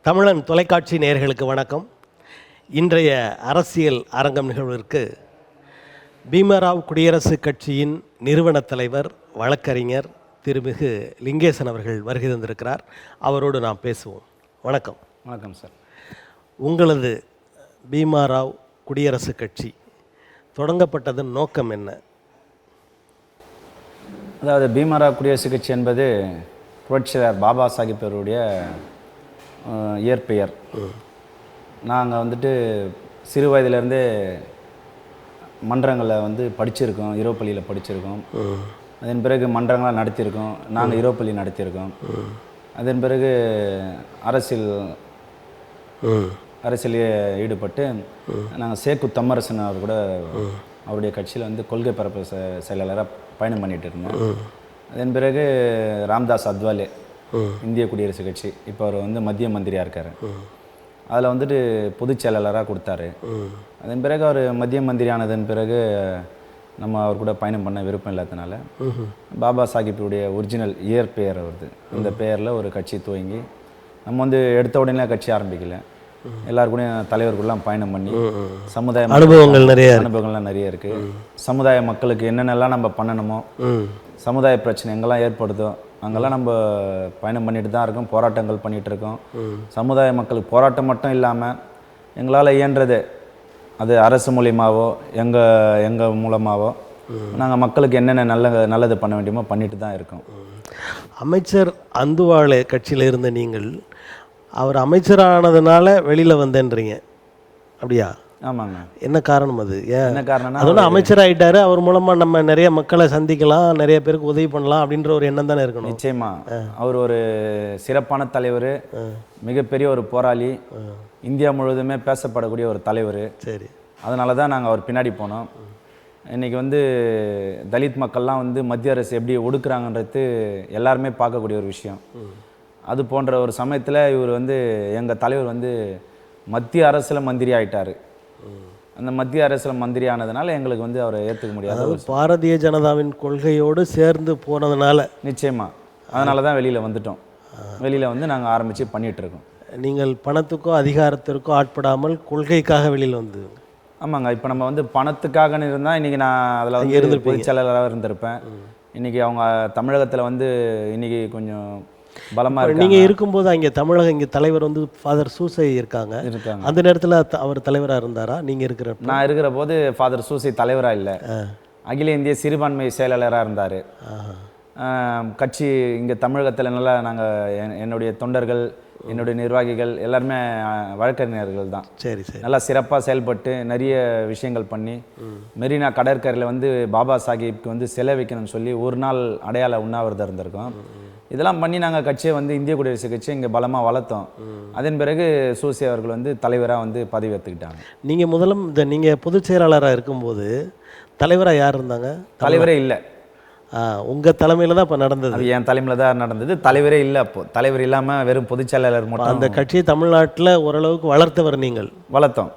தமிழன் தொலைக்காட்சி நேயர்களுக்கு வணக்கம். இன்றைய அரசியல் அரங்கம் நிகழ்விற்கு பீமராவ் குடியரசுக் கட்சியின் நிறுவனத் தலைவர் வழக்கறிஞர் திருமிகு லிங்கேசன் அவர்கள் வருகை தந்திருக்கிறார். அவரோடு நாம் பேசுவோம். வணக்கம். வணக்கம் சார். உங்களது பீமராவ் குடியரசுக் கட்சி தொடங்கப்பட்டதன் நோக்கம் என்ன? அதாவது பீமராவ் குடியரசுக் கட்சி என்பது புரட்சியாளர் பாபா சாஹிப் அவருடைய இயற்பெயர். நாங்கள் சிறு வயதிலேருந்தே மன்றங்களில் படிச்சிருக்கோம், ஈரோப்பள்ளியில் படிச்சிருக்கோம். அதன் பிறகு மன்றங்களாக நடத்தியிருக்கோம், நாங்கள் ஈரோப்பள்ளி நடத்தியிருக்கோம். அதன் பிறகு அரசியலே ஈடுபட்டு நாங்கள் சேக்கு தம்மரசன் அவர் கூட அவருடைய கட்சியில் கொள்கை பரப்பு செயலாளராக பயணம் பண்ணிகிட்டு இருந்தோம். அதன் பிறகு ராம்தாஸ் அத்வாலே இந்திய குடியரசுக் கட்சி, இப்போ அவர் மத்திய மந்திரியாக இருக்கார். அதில் பொதுச் செயலாளராக கொடுத்தாரு. அதன் பிறகு அவர் மத்திய மந்திரி ஆனதன் பிறகு நம்ம அவர் கூட பயணம் பண்ண விருப்பம் இல்லாதனால பாபா சாஹிப்புடைய ஒரிஜினல் இயற்பெயர் அவரது இந்த பெயரில் ஒரு கட்சி துவங்கி நம்ம எடுத்த உடனே கட்சி ஆரம்பிக்கல. எல்லாருக்கூடையும் தலைவர்கள்லாம் பயணம் பண்ணி சமுதாய அனுபவங்கள்லாம் நிறைய இருக்குது. சமுதாய மக்களுக்கு என்னென்னலாம் நம்ம பண்ணணுமோ, சமுதாய பிரச்சனை எங்கெல்லாம் ஏற்படுதோ அங்கெல்லாம் நம்ம பயணம் பண்ணிட்டு தான் இருக்கோம், போராட்டங்கள் பண்ணிகிட்டு இருக்கோம். சமுதாய மக்களுக்கு போராட்டம் மட்டும் இல்லாமல் எங்களால் இயன்றது அது அரசு மூலியமாகவோ எங்கள் மூலமாகவோ நாங்கள் மக்களுக்கு என்னென்ன நல்லது பண்ண வேண்டியமோ பண்ணிட்டு தான் இருக்கோம். அமைச்சர் அந்துவாலே கட்சியில் இருந்த நீங்கள் அவர் அமைச்சரானதுனால வெளியில் வந்தேன்றீங்க, அப்படியா? ஆமாங்க. என்ன காரணம் அது? என்ன காரணம்னா அதோட அமைச்சர் ஆகிட்டாரு, அவர் மூலமாக நம்ம நிறைய மக்களை சந்திக்கலாம், நிறைய பேருக்கு உதவி பண்ணலாம் அப்படின்ற ஒரு எண்ணம் தானே இருக்கணும். நிச்சயமா அவர் ஒரு சிறப்பான தலைவர், மிகப்பெரிய ஒரு போராளி, இந்தியா முழுவதுமே பேசப்படக்கூடிய ஒரு தலைவர். சரி, அதனால தான் நாங்கள் அவர் பின்னாடி போனோம். இன்றைக்கி தலித் மக்கள்லாம் மத்திய அரசு எப்படி ஒடுக்குறாங்கன்றது எல்லாருமே பார்க்கக்கூடிய ஒரு விஷயம். அது போன்ற ஒரு சமயத்தில் இவர் எங்கள் தலைவர் மத்திய அரசில் மந்திரி ஆகிட்டார். அந்த மத்திய அரசில் மந்திரி ஆனதுனால எங்களுக்கு அவரை ஏற்றுக்க முடியாது. பாரதிய ஜனதாவின் கொள்கையோடு சேர்ந்து போனதுனால நிச்சயமா அதனால தான் வெளியில் வந்துட்டோம். வெளியில் நாங்கள் ஆரம்பித்து பண்ணிகிட்ருக்கோம். நீங்கள் பணத்துக்கோ அதிகாரத்திற்கோ ஆட்படாமல் கொள்கைக்காக வெளியில் வந்து. ஆமாங்க. இப்போ நம்ம பணத்துக்காக இருந்தால் இன்றைக்கி நான் அதில் பொதுச் செயலாளராக இருந்திருப்பேன். இன்றைக்கி அவங்க தமிழகத்தில் இன்றைக்கி கொஞ்சம் பலமாக இருக்கு. நீங்கள் இருக்கும்போது அங்கே தமிழக இங்கே தலைவர் ஃபாதர் சூசை இருக்காங்க. அந்த நேரத்தில் அவர் தலைவராக இருந்தாரா? நீங்கள் இருக்கிற நான் இருக்கிற போது ஃபாதர் சூசை தலைவராக இல்லை, அகில இந்திய சிறுபான்மை செயலாளராக இருந்தார். கட்சி இங்கே தமிழகத்தில் நல்லா நாங்கள் என்னுடைய தொண்டர்கள், என்னுடைய நிர்வாகிகள் எல்லாருமே வழக்கறிஞர்கள் தான். சரி சரி. நல்லா சிறப்பாக செயல்பட்டு நிறைய விஷயங்கள் பண்ணி மெரினா கடற்கரையில் பாபா சாஹிப்க்கு சிலை வைக்கணும்னு சொல்லி ஒரு நாள் அடையாள உண்ணாவிரதம் இருந்திருக்கோம். இதெல்லாம் பண்ணி நாங்கள் கட்சியை இந்திய குடியரசுக் கட்சியை இங்கே பலமாக வளர்த்தோம். அதன் பிறகு சூசி அவர்கள் தலைவராக பதவி ஏற்றுக்கிட்டாங்க. நீங்கள் நீங்கள் பொதுச் செயலாளராக இருக்கும்போது தலைவராக யார் இருந்தாங்க? தலைவரே இல்லை. உங்கள் தலைமையில் தான் இப்போ நடந்தது? அது என் தலைமையில் தான் நடந்தது. தலைவரே இல்லை. அப்போது தலைவர் இல்லாமல் வெறும் பொதுச் செயலாளர் மட்டும். அந்த கட்சியை தமிழ்நாட்டில் ஓரளவுக்கு வளர்த்தவர் நீங்கள்? வளர்த்தோம்.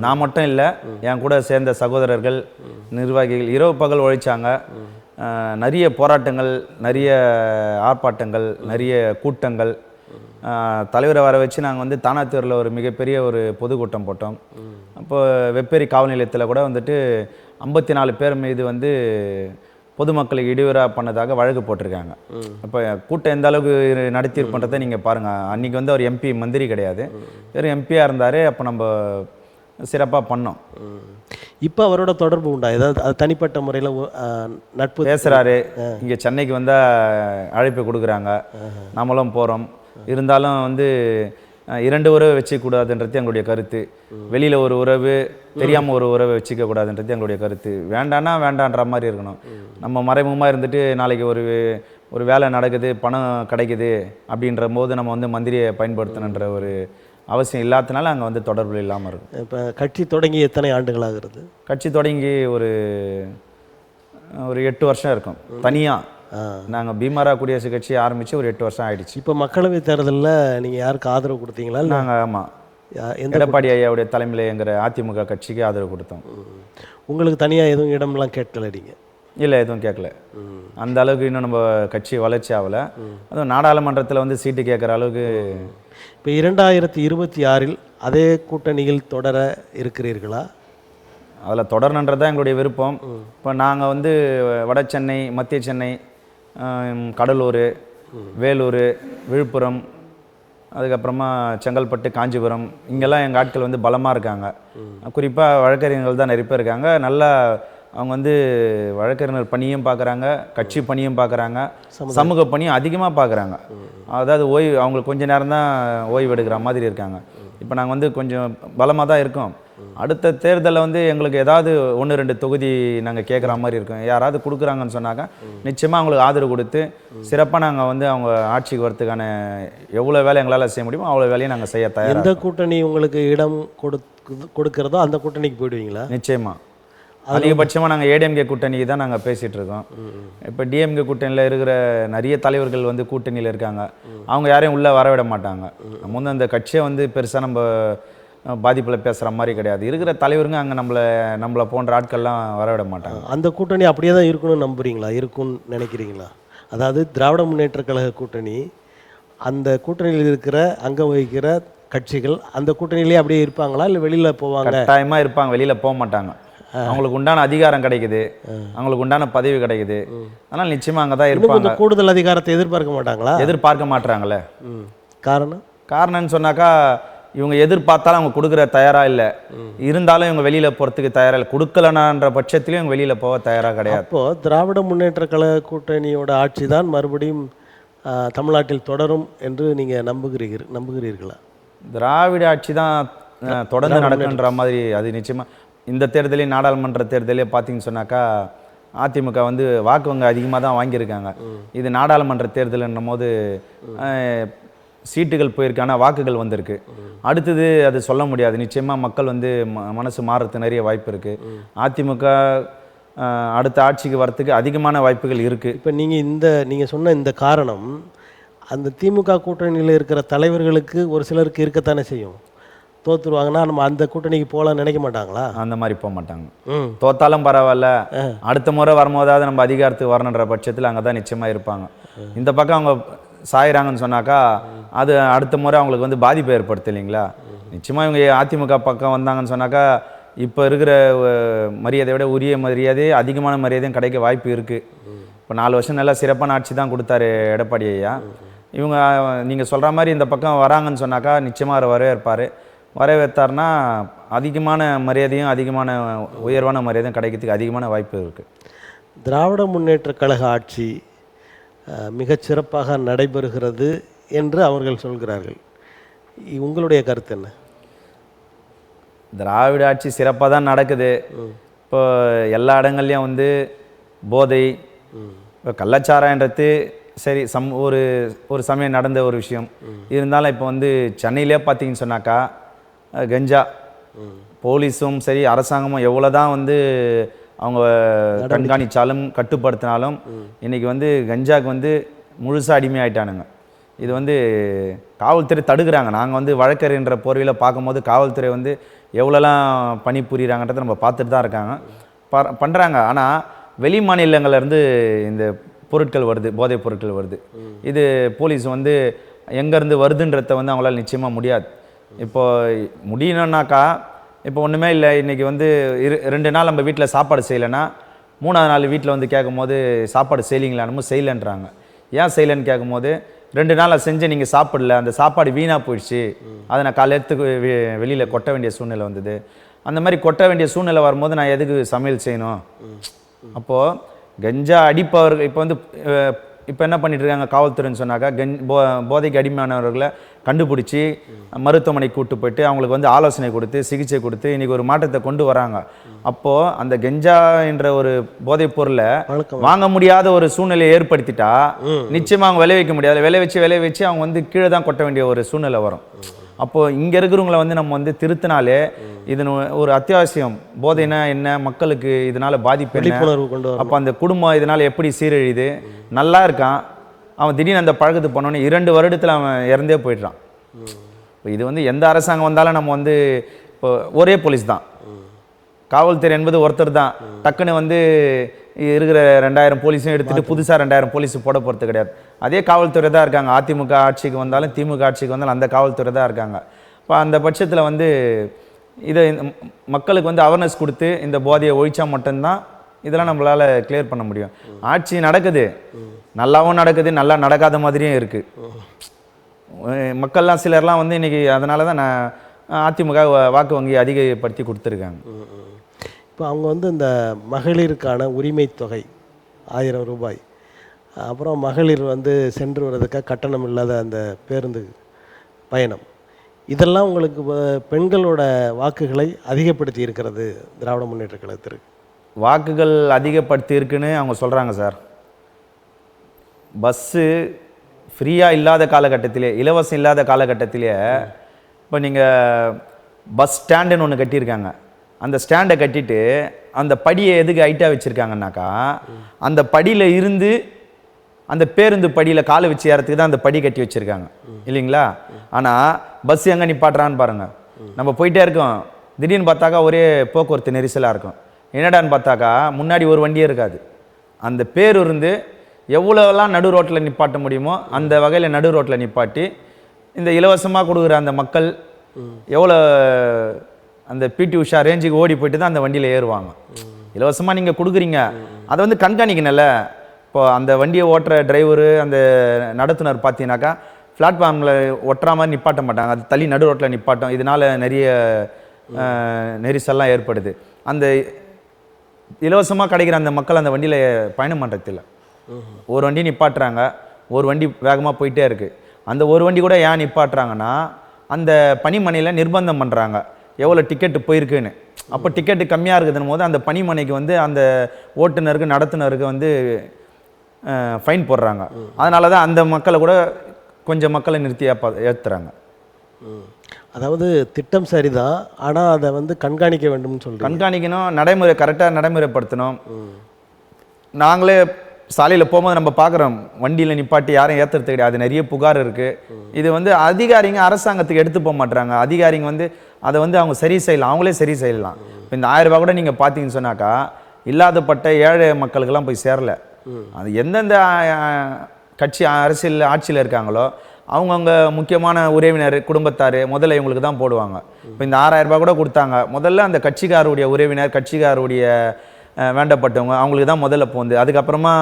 நான் மட்டும் இல்லை, என் கூட சேர்ந்த சகோதரர்கள், நிர்வாகிகள் இரவு பகல் உழைச்சாங்க. நிறைய போராட்டங்கள், நிறைய ஆர்ப்பாட்டங்கள், நிறைய கூட்டங்கள். தலைவரை வர வச்சு நாங்கள் தானாத்தூரில் ஒரு மிகப்பெரிய ஒரு பொதுக்கூட்டம் போட்டோம். அப்போ வெப்பேரி காவல் நிலையத்தில் கூட 54 பேர் மீது பொதுமக்களுக்கு இடையூறாக பண்ணதாக வழக்கு போட்டிருக்காங்க. அப்போ கூட்டம் எந்த அளவுக்கு நடத்தியிருப்பன்றதை நீங்கள் பாருங்கள். அன்றைக்கி அவர் எம்பி, மந்திரி கிடையாது, வெறும் எம்பியாக இருந்தார். அப்போ நம்ம சிறப்பாக பண்ணோம். இப்போ அவரோட தொடர்பு உண்டா? ஏதாவது அது தனிப்பட்ட முறையில் நட்பு பேசுகிறாரு. இங்கே சென்னைக்கு வந்தால் அழைப்பு கொடுக்குறாங்க, நம்மளும் போகிறோம். இருந்தாலும் இரண்டு உறவை வச்சுக்கூடாதுன்றது எங்களுடைய கருத்து. வெளியில் ஒரு உறவு, தெரியாமல் ஒரு உறவை வச்சுக்க கூடாதுன்றது எங்களுடைய கருத்து. வேண்டான்னா வேண்டான்ற மாதிரி இருக்கணும். நம்ம மறைமுகமாக இருந்துட்டு நாளைக்கு ஒரு வேலை நடக்குது, பணம் கிடைக்குது அப்படின்ற போது நம்ம மந்திரியை பயன்படுத்தணுன்ற ஒரு அவசியம் இல்லாதனால அங்கே தொடர்பு இல்லாமல் இருக்கும். இப்போ கட்சி தொடங்கி எத்தனை ஆண்டுகள் ஆகிறது? கட்சி தொடங்கி ஒரு 8 வருஷம் இருக்கும். தனியாக நாங்கள் பீமராவ் குடியரசுக் கட்சி ஆரம்பித்து ஒரு 8 வருஷம் ஆகிடுச்சு. இப்போ மக்களவை தேர்தலில் நீங்கள் யாருக்கு ஆதரவு கொடுத்தீங்களா? நாங்கள் ஆமாம், எடப்பாடி ஐயாவுடைய தலைமையில் எங்கள் அதிமுக கட்சிக்கு ஆதரவு கொடுத்தோம். உங்களுக்கு தனியாக எதுவும் இடம்லாம் கேட்கல? நீங்கள் இல்லை எதுவும் கேட்கல. அந்த அளவுக்கு இன்னும் நம்ம கட்சி வளர்ச்சி ஆகலை. அதுவும் நாடாளுமன்றத்தில் வந்து சீட்டு கேட்குற அளவுக்கு. இப்போ 2026 அதே கூட்டணியில் தொடர இருக்கிறீர்களா? அதில் தொடரணுன்றது தான் எங்களுடைய விருப்பம். இப்போ நாங்கள் வந்து வட சென்னை, மத்திய சென்னை, கடலூர், வேலூர், விழுப்புரம், அதுக்கப்புறமா செங்கல்பட்டு, காஞ்சிபுரம், இங்கெல்லாம் எங்கள் ஆட்கள் வந்து பலமாக இருக்காங்க. குறிப்பாக வழக்கறிஞர்கள் தான் நிறைய பேர் இருக்காங்க. நல்லா அவங்க வந்து வழக்கறிஞர் பணியும் பார்க்குறாங்க, கட்சி பணியும் பார்க்குறாங்க, சமூக பணியும் அதிகமாக பார்க்குறாங்க. அதாவது அவங்களுக்கு கொஞ்சம் நேரம் தான் ஓய்வு எடுக்கிற மாதிரி இருக்காங்க. இப்போ நாங்கள் வந்து கொஞ்சம் பலமாக தான் இருக்கோம். அடுத்த தேர்தலில் வந்து எங்களுக்கு ஏதாவது 1-2 தொகுதி நாங்கள் கேட்குற மாதிரி இருக்கும். யாராவது கொடுக்குறாங்கன்னு சொன்னாக்கா நிச்சயமாக அவங்களுக்கு ஆதரவு கொடுத்து சிறப்பாக நாங்கள் வந்து அவங்க ஆட்சிக்கு வரத்துக்கான எவ்வளோ வேலை எங்களால் செய்ய முடியுமோ அவ்வளோ வேலையை நாங்கள் செய்ய தயார். எந்த கூட்டணி உங்களுக்கு இடம் கொடுக்கிறதோ அந்த கூட்டணிக்கு போயிடுவீங்களா? நிச்சயமாக. அதிகபட்சமாக நாங்கள் ஏடிஎம்கே கூட்டணிக்கு தான் நாங்கள் பேசிகிட்டு இருக்கோம். இப்போ டிஎம்கே கூட்டணியில் இருக்கிற நிறைய தலைவர்கள் வந்து கூட்டணியில் இருக்காங்க. அவங்க யாரையும் உள்ளே வரவிட மாட்டாங்க. நம்ம வந்து அந்த கட்சியை வந்து பெருசாக நம்ம பாதிப்பில் பேசுகிற மாதிரி கிடையாது. இருக்கிற தலைவருங்க அங்கே நம்மளை போன்ற ஆட்கள்லாம் வரவிட மாட்டாங்க. அந்த கூட்டணி அப்படியே தான் இருக்கணும்னு நம்புறீங்களா? இருக்கும்னு நினைக்கிறீங்களா? அதாவது திராவிட முன்னேற்ற கழக கூட்டணி, அந்த கூட்டணியில் இருக்கிற அங்கம் வகிக்கிற கட்சிகள் அந்த கூட்டணியிலே அப்படியே இருப்பாங்களா, இல்லை வெளியில் போவாங்க? கட்டாயமாக இருப்பாங்க, வெளியில் போக மாட்டாங்க. அவங்களுக்கு உண்டான அதிகாரம் கிடைக்குது, அவங்களுக்கு உண்டான பதவி கிடைக்குது. ஆனால் நிச்சயமாக அங்கே தான் இருப்பாங்க. கூடுதல் அதிகாரத்தை எதிர்பார்க்க மாட்டாங்களா? எதிர்பார்க்க மாட்டாங்களே. காரணம்னு சொன்னாக்கா இவங்க எதிர்பார்த்தாலும் அவங்க கொடுக்குற தயாராக இல்லை. இருந்தாலும் இவங்க வெளியில் போகிறதுக்கு தயாராக இல்லை. கொடுக்கலனான்ற பட்சத்துலையும் இவங்க வெளியில் போக தயாராக கிடையாது. அப்போது திராவிட முன்னேற்ற கழக கூட்டணியோட ஆட்சி தான் மறுபடியும் தமிழ்நாட்டில் தொடரும் என்று நீங்கள் நம்புகிறீர்களா? திராவிட ஆட்சி தான் தொடர்ந்து நடக்குன்ற மாதிரி அது நிச்சயமாக. இந்த தேர்தலே, நாடாளுமன்ற தேர்தலே பார்த்தீங்கன்னு சொன்னாக்கா அதிமுக வந்து வாக்கு வங்கி அதிகமாக தான் வாங்கியிருக்காங்க. இது நாடாளுமன்ற தேர்தல்ன்னும் போது சீட்டுகள் போயிருக்கான வாக்குகள் வந்திருக்கு. அடுத்தது அது சொல்ல முடியாது. நிச்சயமாக மக்கள் வந்து மனசு மாறுறதுக்கு நிறைய வாய்ப்பு இருக்குது. அதிமுக அடுத்த ஆட்சிக்கு வரத்துக்கு அதிகமான வாய்ப்புகள் இருக்குது. இப்போ நீங்கள் சொன்ன இந்த காரணம் அந்த திமுக கூட்டணியில் இருக்கிற தலைவர்களுக்கு ஒரு சிலருக்கு இருக்கத்தானே செய்யும். தோற்றுருவாங்கன்னா நம்ம அந்த கூட்டணிக்கு போகலான்னு நினைக்க மாட்டாங்களா? அந்த மாதிரி போக மாட்டாங்க. தோத்தாலும் பரவாயில்ல, அடுத்த முறை வரும்போதாவது நம்ம அதிகாரத்துக்கு வரணுன்ற பட்சத்தில் அங்கே தான் நிச்சயமாக இருப்பாங்க. இந்த பக்கம் அவங்க சாயிறாங்கன்னு சொன்னாக்கா அது அடுத்த முறை அவங்களுக்கு வந்து பாதிப்பு ஏற்படுத்து இல்லைங்களா? நிச்சயமாக இவங்க அதிமுக பக்கம் வந்தாங்கன்னு சொன்னாக்கா இப்போ இருக்கிற மரியாதையை விட உரிய மரியாதை, அதிகமான மரியாதையும் கிடைக்க வாய்ப்பு இருக்குது. இப்போ 4 வருஷம் நல்லா சிறப்பான ஆட்சி தான் கொடுத்தாரு எடப்பாடி ஐயா. இவங்க நீங்கள் சொல்கிற மாதிரி இந்த பக்கம் வராங்கன்னு சொன்னாக்கா நிச்சயமாக வரவேற்பார். வரவேற்றார்னா அதிகமான மரியாதையும் அதிகமான உயர்வான மரியாதையும் கிடைக்கிறதுக்கு அதிகமான வாய்ப்பு இருக்குது. திராவிட முன்னேற்ற கழக ஆட்சி மிகச்சிறப்பாக நடைபெறுகிறது என்று அவர்கள் சொல்கிறார்கள். உங்களுடைய கருத்து என்ன? திராவிட ஆட்சி சிறப்பாக தான் நடக்குது. இப்போ எல்லா இடங்கள்லையும் வந்து போதை, இப்போ கள்ளச்சாராயன்றது சரி ஒரு சமயம் நடந்த ஒரு விஷயம் இருந்தாலும் இப்போ வந்து சென்னையிலே பார்த்தீங்கன்னு சொன்னாக்கா கஞ்சா போலீஸும் சரி அரசாங்கமும் எவ்வளோ தான் வந்து அவங்க கண்காணித்தாலும் கட்டுப்படுத்தினாலும் இன்றைக்கி வந்து கஞ்சாவுக்கு வந்து முழுசாக அடிமையாயிட்டானுங்க. இது வந்து காவல்துறை தடுக்கிறாங்க. நாங்கள் வந்து வழக்கறிஞன்ற போர்வையில் பார்க்கும்போது காவல்துறை வந்து எவ்வளோலாம் பணி புரிகிறாங்கன்றதை நம்ம பார்த்துட்டு தான் இருக்காங்க, பண்ணுறாங்க. ஆனால் வெளி மாநிலங்கள்லேருந்து இந்த பொருட்கள் வருது, போதைப் பொருட்கள் வருது. இது போலீஸ் வந்து எங்கேருந்து வருதுன்றத வந்து அவங்களால நிச்சயமாக முடியாது. இப்போ முடியணுன்னாக்கா இப்போ ஒன்றுமே இல்லை. இன்றைக்கி வந்து 2 நாள் நம்ம வீட்டில் சாப்பாடு செய்யலைன்னா 3ஆவது நாள் வீட்டில் வந்து கேட்கும்போது சாப்பாடு செய்யலிங்களானமோ செய்யலைன்றாங்க. ஏன் செய்யலைன்னு கேட்கும்போது 2 நாள் செஞ்சு நீங்கள் சாப்பிடல, அந்த சாப்பாடு வீணாக போயிடுச்சு, அதை நான் காலை எடுத்து வெளியில் கொட்ட வேண்டிய சூழ்நிலை வந்தது. அந்த மாதிரி கொட்ட வேண்டிய சூழ்நிலை வரும்போது நான் எதுக்கு சமையல் செய்யணும்? அப்போது கஞ்சா அடிப்பவர்கள் இப்போ வந்து இப்போ என்ன பண்ணிட்டு இருக்காங்க காவல்துறைன்னு சொன்னாக்கா போதைக்கு அடிமையானவர்களை கண்டுபிடிச்சி மருத்துவமனைக்கு கூட்டு போயிட்டு அவங்களுக்கு வந்து ஆலோசனை கொடுத்து சிகிச்சை கொடுத்து இன்றைக்கி ஒரு மாற்றத்தை கொண்டு வராங்க. அப்போது அந்த கஞ்சா என்ற ஒரு போதைப் பொருளை வாங்க முடியாத ஒரு சூழ்நிலையை ஏற்படுத்திட்டா நிச்சயமாக அவங்க விளைவிக்க முடியாது. விளைவிச்சு அவங்க வந்து கீழே தான் கொட்ட வேண்டிய ஒரு சூழ்நிலை வரும். அப்போது இங்கே இருக்கிறவங்களை வந்து நம்ம வந்து திருத்தினாலே இது ஒரு அத்தியாவசியம். போதைனா என்ன, மக்களுக்கு இதனால் பாதிப்பு என்ன, அப்போ அந்த குடும்பம் இதனால் எப்படி சீரழியுது, நல்லா இருக்கான் அவன் திடீர்னு அந்த பழக்கத்துக்கு போனோன்னே 2 வருடத்தில் அவன் இறந்தே போயிடுறான். இப்போ இது வந்து எந்த அரசாங்கம் வந்தாலும் நம்ம வந்து இப்போ ஒரே போலீஸ் தான், காவல்துறை என்பது ஒருத்தர் தான். டக்குன்னு வந்து இருக்கிற 2000 போலீஸும் எடுத்துகிட்டு புதுசாக 2000 போலீஸ் போட போகிறது கிடையாது. அதே காவல்துறை தான் இருக்காங்க. அதிமுக ஆட்சிக்கு வந்தாலும் திமுக ஆட்சிக்கு வந்தாலும் அந்த காவல்துறை தான் இருக்காங்க. இப்போ அந்த பட்சத்தில் வந்து இதை மக்களுக்கு வந்து அவேர்னஸ் கொடுத்து இந்த போதையை ஒழிச்சா மட்டும்தான் இதெல்லாம் நம்மளால் கிளியர் பண்ண முடியும். ஆட்சி நடக்குது, நல்லாவும் நடக்குது, நல்லா நடக்காத மாதிரியும் இருக்குது. மக்கள்லாம் சிலர்லாம் வந்து இன்றைக்கி அதனால தான் நான் அதிமுக வாக்கு வங்கி அதிகப்படுத்தி கொடுத்துருக்காங்க. இப்போ அவங்க வந்து இந்த மகளிருக்கான உரிமை தொகை 1000 ரூபாய், அப்புறம் மகளிர் வந்து சென்று வர்றதுக்காக கட்டணம் இல்லாத அந்த பேருந்து பயணம், இதெல்லாம் உங்களுக்கு பெண்களோட வாக்குகளை அதிகப்படுத்தி இருக்கிறது திராவிட முன்னேற்ற கழகத்திற்கு. வாக்குகள் அதிகப்படுத்தி இருக்குன்னு அவங்க சொல்கிறாங்க சார். பஸ்ஸு ஃப்ரீயாக இல்லாத காலகட்டத்திலே, இலவசம் இல்லாத காலகட்டத்திலே இப்போ நீங்கள் பஸ் ஸ்டாண்டுன்னு ஒன்று கட்டியிருக்காங்க. அந்த ஸ்டாண்டை கட்டிட்டு அந்த படியை எதுக்கு ஹைட்டாக வச்சுருக்காங்கன்னாக்கா, அந்த படியில் இருந்து அந்த பேருந்து படியில் காலை வச்சு ஏறத்துக்கு தான் அந்த படி கட்டி வச்சுருக்காங்க இல்லைங்களா. ஆனால் பஸ் எங்கே நிப்பாட்டுறான்னு பாருங்கள். நம்ம போயிட்டே இருக்கோம், திடீர்னு பார்த்தாக்கா ஒரே போக்குவரத்து நெரிசலாக இருக்கும். என்னடான்னு பார்த்தாக்கா முன்னாடி ஒரு வண்டியே இருக்காது. அந்த பேர் இருந்து எவ்வளோலாம் நடு ரோட்டில் நிப்பாட்ட முடியுமோ அந்த வகையில் நடு ரோட்டில் நிப்பாட்டி இந்த இலவசமாக கொடுக்குற அந்த மக்கள் எவ்வளோ அந்த பிடி உஷா ரேஞ்சுக்கு ஓடி போயிட்டு தான் அந்த வண்டியில் ஏறுவாங்க. இலவசமாக நீங்கள் கொடுக்குறீங்க, அதை வந்து கண்காணிக்கணும்ல. இப்போ அந்த வண்டியை ஓட்டுற டிரைவரு அந்த நடத்துனர் பார்த்தீங்கன்னாக்கா பிளாட்ஃபார்மில் ஒட்டுற மாதிரி நிப்பாட்ட மாட்டாங்க, அது தள்ளி நடு ரோட்டில் நிப்பாட்டும். இதனால் நிறைய நெரிசல்லாம் ஏற்படுது. அந்த இலவசமாக கிடைக்கிற அந்த மக்கள் அந்த வண்டியில் பயணம் பண்ணுறதில்ல. ஒரு வண்டி நிப்பாட்டுறாங்க, ஒரு வண்டி வேகமாக போயிட்டே இருக்குது. அந்த ஒரு வண்டி கூட ஏன் நிப்பாட்டுறாங்கன்னா அந்த பணிமனையில் நிர்பந்தம் பண்ணுறாங்க எவ்வளோ டிக்கெட்டு போயிருக்குன்னு. அப்போ டிக்கெட்டு கம்மியாக இருக்குதுன்னு போது அந்த பணிமனைக்கு வந்து அந்த ஓட்டுநருக்கு நடத்துனருக்கு வந்து ஃபைன் போடுறாங்க. அதனால தான் அந்த மக்களை கூட கொஞ்சம் மக்களை நிறுத்தி ஏற்றுறாங்க. அதாவது திட்டம் சரிதான், ஆனால் அதை வந்து கண்காணிக்க வேண்டும்னு சொல்கிறேன். கண்காணிக்கணும், நடைமுறை கரெக்டாக நடைமுறைப்படுத்தணும். நாங்களே சாலையில் போகும்போது நம்ம பார்க்குறோம், வண்டியில் நிப்பாட்டி யாரும் ஏற்றுறது கிடையாது. அது நிறைய புகார் இருக்குது. இது வந்து அதிகாரிங்க அரசாங்கத்துக்கு எடுத்து போக மாட்டுறாங்க. அதிகாரிங்க வந்து அதை வந்து அவங்க சரி செய்யலாம், அவங்களே சரி செய்யலாம். இப்போ இந்த 1000 ரூபா கூட நீங்கள் பார்த்தீங்கன்னு சொன்னாக்கா இல்லாதப்பட்ட ஏழை மக்களுக்கெல்லாம் போய் சேரல. அது எந்தெந்த கட்சி அரசியல் ஆட்சியில் இருக்காங்களோ அவங்கவுங்க முக்கியமான உறவினர் குடும்பத்தார் முதல்ல இவங்களுக்கு தான் போடுவாங்க. இப்போ இந்த 6000 ரூபா கூட கொடுத்தாங்க, முதல்ல அந்த கட்சிக்காருடைய உறவினர் கட்சிக்காருடைய வேண்டப்பட்டவங்க அவங்களுக்கு தான் முதல்ல போகுது. அதுக்கப்புறமா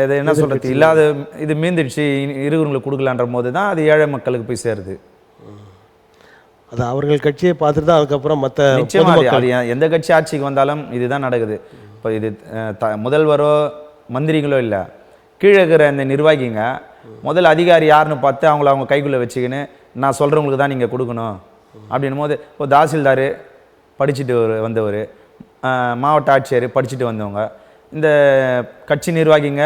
இது என்ன சொல்கிறது, இல்லாத இது மீந்துடுச்சு இருக்கிறவங்களுக்கு கொடுக்கலான்ற போது தான் அது ஏழை மக்களுக்கு போய் சேருது. அது அவர்கள் கட்சியை பார்த்துட்டு தான் அதுக்கப்புறம் மற்ற நிச்சயமாக அது எந்த கட்சி ஆட்சிக்கு வந்தாலும் இதுதான் நடக்குது. இப்போ இது முதல்வரோ மந்திரிகளோ இல்லை, கீழே இருக்கிற இந்த நிர்வாகிங்க முதல் அதிகாரி யாருன்னு பார்த்து அவங்கள அவங்க கைக்குள்ளே வச்சுக்கின்னு நான் சொல்கிறவங்களுக்கு தான் நீங்கள் கொடுக்கணும் அப்படின்னும் போது, இப்போ தாசில்தார் படிச்சுட்டு வந்தவர், மாவட்ட ஆட்சியர் படிச்சுட்டு வந்தவங்க, இந்த கட்சி நிர்வாகிங்க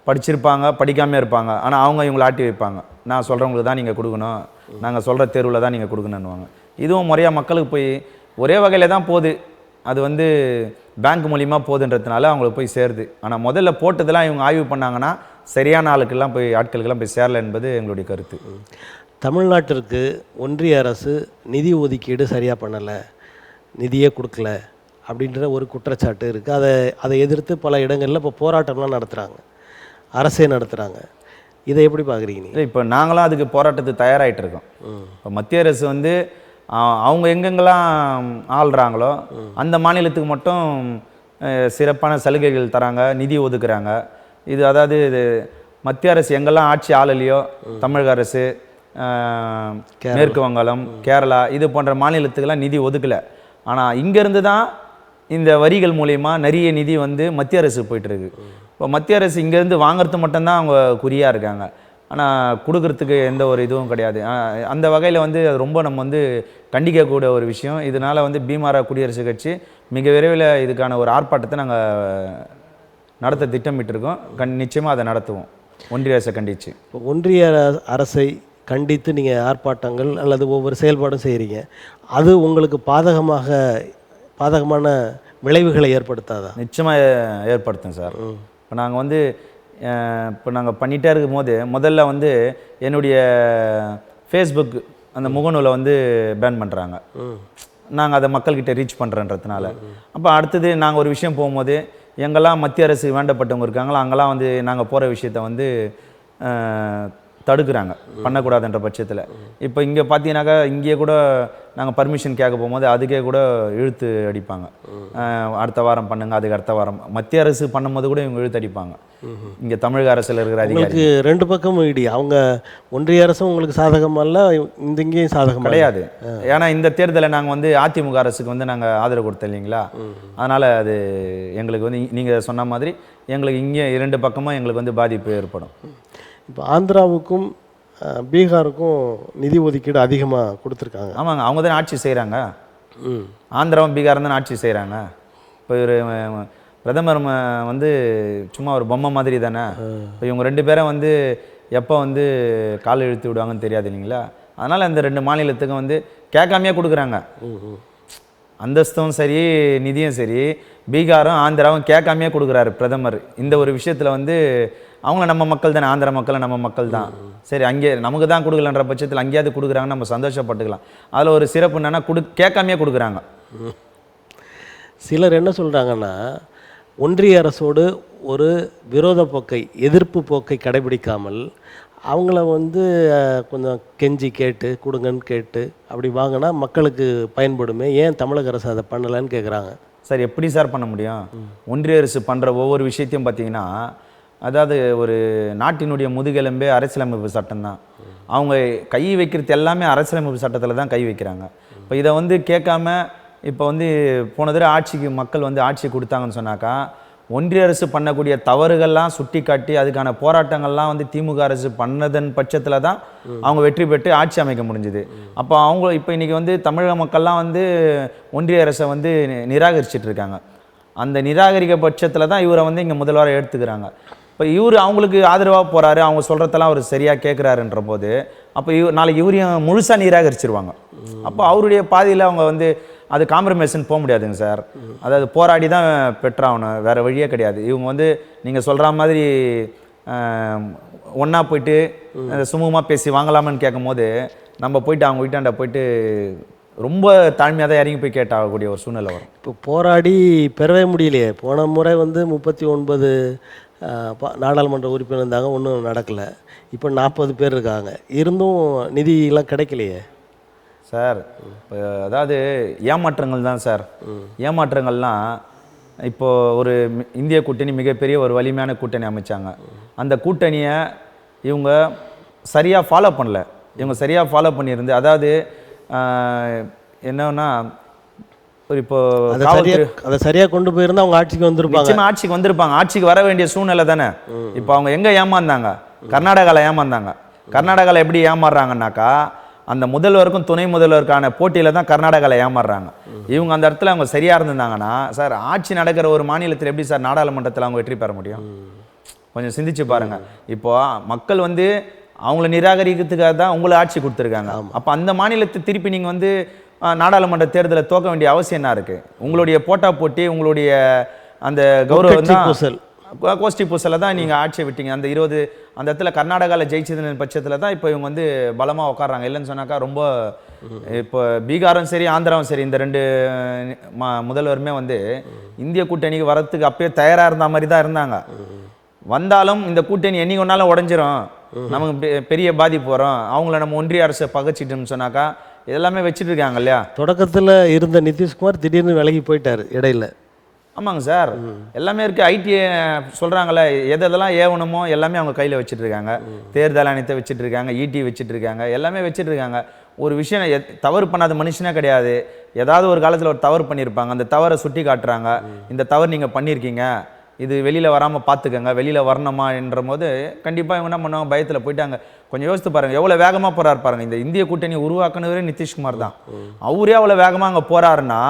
படிச்சிருப்பாங்க படிக்காமல் இருப்பாங்க, ஆனால் அவங்க இவங்களை ஆட்டி வைப்பாங்க. நான் சொல்கிறவங்களுக்கு தான் நீங்கள் கொடுக்கணும், நாங்கள் சொல்கிற தேர்வில் தான் நீங்கள் கொடுக்கணுன்னுவாங்க. இதுவும் முறையாக மக்களுக்கு போய் ஒரே வகையில் தான் போகுது. அது வந்து பேங்க் மூலிமா போகுதுன்றதுனால அவங்களுக்கு போய் சேருது. ஆனால் முதல்ல போட்டதெல்லாம் இவங்க ஆய்வு பண்ணாங்கன்னா சரியான ஆளுக்கெல்லாம் போய் ஆட்களுக்கெல்லாம் போய் சேரல என்பது எங்களுடைய கருத்து. தமிழ்நாட்டிற்கு ஒன்றிய அரசு நிதி ஒதுக்கீடு சரியாக பண்ணலை, நிதியே கொடுக்கல அப்படின்ற ஒரு குற்றச்சாட்டு இருக்குது. அதை எதிர்த்து பல இடங்களில் இப்போ போராட்டம்லாம் நடத்துகிறாங்க, அரசே நடத்துகிறாங்க. இதை எப்படி பார்க்குறீங்க நீங்கள்? இப்போ நாங்களாம் அதுக்கு போராட்டத்துக்கு தயாராகிட்டு இருக்கோம். இப்போ மத்திய அரசு வந்து அவங்க எங்கெங்கெல்லாம் ஆள்றாங்களோ அந்த மாநிலத்துக்கு மட்டும் சிறப்பான சலுகைகள் தராங்க, நிதி ஒதுக்குறாங்க. இது அதாவது இது மத்திய அரசு எங்கெல்லாம் ஆட்சி ஆளலையோ, தமிழக அரசு, மேற்கு வங்காளம், கேரளா இது போன்ற மாநிலத்துக்கெல்லாம் நிதி ஒதுக்கலை. ஆனால் இங்கேருந்து தான் இந்த வரிகள் மூலயமா நிறைய நிதி வந்து மத்திய அரசு போயிட்டுருக்கு. இப்போ மத்திய அரசு இங்கேருந்து வாங்கிறது மட்டும்தான் அவங்க குறியாக இருக்காங்க, ஆனால் கொடுக்கறதுக்கு எந்த ஒரு இதுவும் கிடையாது. அந்த வகையில் வந்து அது ரொம்ப நம்ம வந்து கண்டிக்கக்கூடிய ஒரு விஷயம். இதனால் வந்து பீமாரா குடியரசு கட்சி மிக விரைவில் இதுக்கான ஒரு ஆர்ப்பாட்டத்தை நாங்கள் நடத்த திட்டமிட்டிருக்கோம். நிச்சயமாக அதை நடத்துவோம், ஒன்றிய அரசை கண்டித்து. இப்போ ஒன்றிய அரசை கண்டித்து நீங்கள் ஆர்ப்பாட்டங்கள் அல்லது ஒவ்வொரு செயல்பாடும் செய்கிறீங்க, அது உங்களுக்கு பாதகமான விளைவுகளை ஏற்படுத்தாதா? நிச்சயமாக ஏற்படுத்தும் சார். இப்போ நாங்கள் வந்து இப்போ நாங்கள் பண்ணிகிட்டே இருக்கும் போது முதல்ல வந்து என்னுடைய ஃபேஸ்புக் அந்த முகநூலை வந்து பேன் பண்ணுறாங்க. நாங்கள் அதை மக்கள்கிட்ட ரீச் பண்ணுறன்றதுனால. அப்போ அடுத்தது நாங்கள் ஒரு விஷயம் போகும்போது எங்கெல்லாம் மத்திய அரசு வேண்டப்பட்டவங்க இருக்காங்களோ அங்கெல்லாம் வந்து நாங்கள் போகிற விஷயத்த வந்து தடுக்கிறாங்க, பண்ணக்கூடாதுன்ற பட்சத்தில். இப்போ இங்கே பார்த்தீங்கன்னாக்கா இங்கேயே கூட நாங்கள் பர்மிஷன் கேட்க போகும்போது அதுக்கே கூட இழுத்து அடிப்பாங்க. அடுத்த வாரம் பண்ணுங்க, அதுக்கு அடுத்த வாரம். மத்திய அரசு பண்ணும்போது கூட இவங்க இழுத்து அடிப்பாங்க. இங்கே தமிழக அரசில் இருக்கிற உங்களுக்கு ரெண்டு பக்கமும் இடி. அவங்க ஒன்றிய அரசும் உங்களுக்கு சாதகமாக இல்லை, இங்கேயும் சாதகம் கிடையாது. ஏன்னா இந்த தேர்தலை நாங்கள் வந்து அதிமுக அரசுக்கு வந்து நாங்கள் ஆதரவு கொடுத்தோம் இல்லைங்களா, அதனால் அது எங்களுக்கு வந்து நீங்கள் சொன்ன மாதிரி எங்களுக்கு இங்கே இரண்டு பக்கமும் எங்களுக்கு வந்து பாதிப்பு ஏற்படும். இப்போ ஆந்திராவுக்கும் பீகாருக்கும் நிதி ஒதுக்கீடு அதிகமாக கொடுத்துருக்காங்க. ஆமாங்க, அவங்க தான் ஆட்சி செய்கிறாங்க. ஆந்திராவும் பீகாரும் தான் ஆட்சி செய்கிறாங்க. இப்போ ஒரு பிரதமர் வந்து சும்மா ஒரு பொம்மை மாதிரி தானே. இப்போ இவங்க ரெண்டு பேரும் வந்து எப்போ வந்து கால் இழுத்து விடுவாங்கன்னு தெரியாது இல்லைங்களா. அதனால் இந்த ரெண்டு மாநிலத்துக்கும் வந்து கேட்காமையே கொடுக்குறாங்க. அந்தஸ்தும் சரி நிதியும் சரி பீகாரும் ஆந்திராவும் கேட்காமையே கொடுக்குறாரு பிரதமர். இந்த ஒரு விஷயத்தில் வந்து அவங்க நம்ம மக்கள் தானே, ஆந்திரா மக்கள் நம்ம மக்கள் தான். சரி, அங்கே நமக்கு தான் கொடுக்கலன்ற பட்சத்தில் அங்கேயாவது கொடுக்குறாங்கன்னு நம்ம சந்தோஷப்பட்டுக்கலாம். அதில் ஒரு சிறப்பு என்னென்னா கேட்காமையே கொடுக்குறாங்க. சிலர் என்ன சொல்கிறாங்கன்னா, ஒன்றிய அரசோடு ஒரு விரோத போக்கை, எதிர்ப்பு போக்கை கடைபிடிக்காமல் அவங்கள வந்து கொஞ்சம் கெஞ்சி கேட்டு கொடுங்கன்னு கேட்டு அப்படி வாங்கினா மக்களுக்கு பயன்படுமே, ஏன் தமிழக அரசு அதை பண்ணலைன்னு கேட்குறாங்க. சார் எப்படி சார் பண்ண முடியும்? ஒன்றிய அரசு பண்ணுற ஒவ்வொரு விஷயத்தையும் பார்த்தீங்கன்னா, அதாவது ஒரு நாட்டினுடைய முதுகெலும்பே அரசியலமைப்பு சட்டம் தான். அவங்க கை வைக்கிறது எல்லாமே அரசியலமைப்பு சட்டத்தில் தான் கை வைக்கிறாங்க. இப்போ இதை வந்து கேட்காம இப்போ வந்து போன தடவை ஆட்சிக்கு மக்கள் வந்து ஆட்சி கொடுத்தாங்கன்னு சொன்னாக்கா, ஒன்றிய அரசு பண்ணக்கூடிய தவறுகள்லாம் சுட்டி காட்டி அதுக்கான போராட்டங்கள்லாம் வந்து திமுக அரசு பண்ணதன் பட்சத்தில் தான் அவங்க வெற்றி பெற்று ஆட்சி அமைக்க முடிஞ்சுது. அப்போ அவங்க இப்போ இன்றைக்கி வந்து தமிழக மக்கள்லாம் வந்து ஒன்றிய அரசை வந்து நிராகரிச்சிட்டு இருக்காங்க. அந்த நிராகரிக்க பட்சத்தில் தான் இவரை வந்து இங்கே முதல்வரை எடுத்துக்கிறாங்க. இப்போ இவர் அவங்களுக்கு ஆதரவாக போகிறாரு, அவங்க சொல்கிறதெல்லாம் அவர் சரியாக கேட்குறாருன்ற போது அப்போ நாளைக்கு இவரையும் முழுசாக நிராகரிச்சிருவாங்க. அப்போ அவருடைய பாதியில் அவங்க வந்து அது காம்ப்ரமைஸ்ன்னு போக முடியாதுங்க சார். அதாவது போராடி தான் பெற்றாகணும், வேறு வழியே கிடையாது. இவங்க வந்து நீங்கள் சொல்கிற மாதிரி ஒன்றா போயிட்டு சுமூகமாக பேசி வாங்கலாமான்னு கேட்கும் போது நம்ம போயிட்டு அவங்க வீட்டாண்ட போயிட்டு ரொம்ப தாழ்மையாக தான் இறங்கி போய் கேட்டாகக்கூடிய ஒரு சூழ்நிலை வரும். இப்போ போராடி பெறவே முடியலையே. போன முறை வந்து 39 நாடாளுமன்ற உறுப்பினர் இருந்தாங்க, ஒன்றும் நடக்கலை. இப்போ 40 பேர் இருக்காங்க, இருந்தும் நிதியெல்லாம் கிடைக்கலையே சார். இப்போ அதாவது ஏமாற்றங்கள் தான் சார். ஏமாற்றங்கள்லாம் இப்போது ஒரு இந்திய கூட்டணி மிகப்பெரிய ஒரு வலிமையான கூட்டணி அமைச்சாங்க. அந்த கூட்டணியை இவங்க சரியாக ஃபாலோ பண்ணல. இவங்க சரியாக ஃபாலோ பண்ணியிருந்து, அதாவது என்னன்னா இப்போ அதை சரியாக கொண்டு போயிருந்தா அவங்க ஆட்சிக்கு வந்திருப்பாங்க. ஆட்சிக்கு வந்திருப்பாங்க, ஆட்சிக்கு வர வேண்டிய சூழ்நிலை தானே. இப்போ அவங்க எங்கே ஏமாந்தாங்க? கர்நாடகாவில் ஏமாந்தாங்க. கர்நாடகாவில் எப்படி ஏமாறுறாங்கன்னாக்கா, அந்த முதல்வருக்கும் துணை முதல்வருக்கான போட்டியில் தான் கர்நாடகாவில் ஏமாறுறாங்க. இவங்க அந்த இடத்துல அவங்க சரியாக இருந்திருந்தாங்கன்னா சார், ஆட்சி நடக்கிற ஒரு மாநிலத்தில் எப்படி சார் நாடாளுமன்றத்தில் அவங்க வெற்றி பெற முடியும்? கொஞ்சம் சிந்திச்சு பாருங்க. இப்போ மக்கள் வந்து அவங்கள நிராகரிக்கிறதுக்காக தான் உங்களை ஆட்சி கொடுத்துருக்காங்க. அப்போ அந்த மாநிலத்தை திருப்பி நீங்கள் வந்து நாடாளுமன்ற தேர்தலை தோக்க வேண்டிய அவசியம் என்ன இருக்குது? உங்களுடைய போட்டா போட்டி, உங்களுடைய அந்த கௌரவம் தான், கோஷ்டி பூசலை தான் நீங்கள் ஆட்சியை விட்டீங்க. அந்த 20 அந்த இடத்துல கர்நாடகாவில் ஜெயிச்சது பட்சத்தில் தான் இப்போ இவங்க வந்து பலமாக உட்காடுறாங்க. இல்லைன்னு சொன்னாக்கா ரொம்ப இப்போ பீகாரும் சரி ஆந்திராவும் சரி இந்த ரெண்டு முதல்வருமே வந்து இந்திய கூட்டணிக்கு வரத்துக்கு அப்பயே தயாராக இருந்த மாதிரி தான் இருந்தாங்க. வந்தாலும் இந்த கூட்டணி என்னைக்கு ஒன்றாலும் உடஞ்சிரும், நமக்கு பெரிய பாதிப்பு வரும், அவங்கள நம்ம ஒன்றிய அரசை பகைச்சிட்டோம்னு சொன்னாக்கா இதெல்லாமே வச்சுட்டு இருக்காங்க இல்லையா. தொடக்கத்தில் இருந்த நிதிஷ்குமார் திடீர்னு விலகி போயிட்டார் இடையில. ஆமாங்க சார், எல்லாமே இருக்குது. ஐடி சொல்கிறாங்களே, எதெல்லாம் ஏவணுமோ எல்லாமே அவங்க கையில் வச்சுட்டு இருக்காங்க. தேர்தல் ஆணையத்தை வச்சுட்டு இருக்காங்க, ஈடி வச்சுட்டு இருக்காங்க, எல்லாமே வச்சுட்டு இருக்காங்க. ஒரு விஷயம் தவறு பண்ணாத மனுஷனே கிடையாது. ஏதாவது ஒரு காலத்தில் ஒரு தவறு பண்ணியிருப்பாங்க, அந்த தவறை சுட்டி காட்டுறாங்க. இந்த தவறு நீங்கள் பண்ணியிருக்கீங்க, இது வெளியில் வராமல் பார்த்துக்கங்க, வெளியில் வரணுமா என்ற போது கண்டிப்பாக இவங்க என்ன பண்ணுவாங்க, பயத்தில் போயிட்டாங்க. கொஞ்சம் யோசித்து பாருங்கள், எவ்வளோ வேகமாக போகிறாரு பாருங்கள். இந்த இந்திய கூட்டணி உருவாக்குனவரே நிதிஷ்குமார் தான். அவரே அவ்வளோ வேகமாக அங்கே போகிறாருன்னா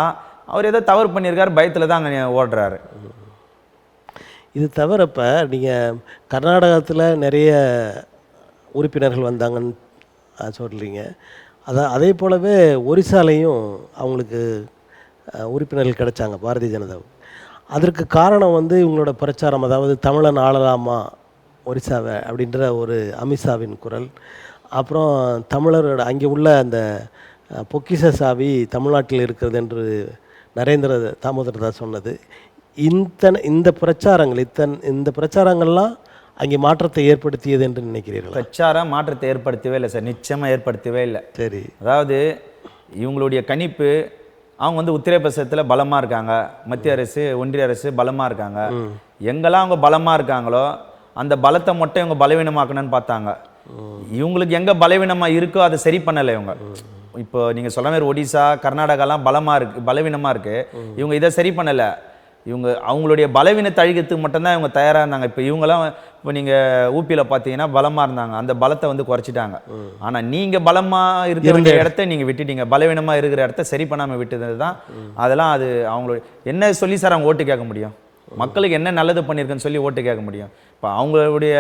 அவர் ஏதோ தவறு பண்ணியிருக்காரு, பயத்தில் தான் அங்கே ஓடுறாரு. இது தவிர இப்போ நீங்கள் கர்நாடகத்தில் நிறைய உறுப்பினர்கள் வந்தாங்கன்னு சொல்கிறீங்க. அதே போலவே ஒரிசாலையும் அவங்களுக்கு உறுப்பினர்கள் கிடைச்சாங்க பாரதிய ஜனதாவுக்கு. அதற்கு காரணம் வந்து இவங்களோட பிரச்சாரம், அதாவது தமிழன் ஆளலாமா ஒரிசாவை அப்படின்ற ஒரு அமித்ஷாவின் குரல். அப்புறம் தமிழரோட அங்கே உள்ள அந்த பொக்கிஷ சாவி தமிழ்நாட்டில் இருக்கிறது என்று நரேந்திர தாமோதர் தாஸ் சொன்னது. இந்த பிரச்சாரங்கள் இந்த பிரச்சாரங்கள்லாம் அங்கே மாற்றத்தை ஏற்படுத்தியது என்று நினைக்கிறீர்களா? பிரச்சாரம் மாற்றத்தை ஏற்படுத்தவே இல்லை சார், நிச்சயமாக ஏற்படுத்தவே இல்லை. சரி. அதாவது இவங்களுடைய கணிப்பு, அவங்க வந்து உத்தரப்பிரதேசத்தில் பலமாக இருக்காங்க, மத்திய அரசு ஒன்றிய அரசு பலமாக இருக்காங்க. எங்கெல்லாம் அவங்க பலமாக இருக்காங்களோ அந்த பலத்தை மட்டும் இவங்க பலவீனமாக்கணும்னு பார்த்தாங்க. இவங்களுக்கு எங்கே பலவீனமாக இருக்கோ அதை சரி பண்ணலை இவங்க. இப்போ நீங்கள் சொல்ல மாதிரி ஒடிசா, கர்நாடகாலாம் பலவீனமாக இருக்குது. இவங்க இதை சரி பண்ணலை. இவங்க அவங்களுடைய பலவீனத்தை அழிக்கிறதுக்கு மட்டும்தான் இவங்க தயாராக இருந்தாங்க. இப்போ இவங்கெல்லாம் இப்போ நீங்கள் ஊபியில் பார்த்தீங்கன்னா பலமாக இருந்தாங்க, அந்த பலத்தை வந்து குறைச்சிட்டாங்க. ஆனால் நீங்கள் பலமாக இருக்கிற வேண்டிய இடத்த நீங்கள் விட்டுட்டீங்க, பலவீனமாக இருக்கிற இடத்த சரி பண்ணாமல் விட்டது தான். அதெல்லாம் அது அவங்களுடைய என்ன சொல்லி சார் அவங்க ஓட்டு கேட்க முடியும்? மக்களுக்கு என்ன நல்லது பண்ணியிருக்குன்னு சொல்லி ஓட்டு கேட்க முடியும்? இப்போ அவங்களுடைய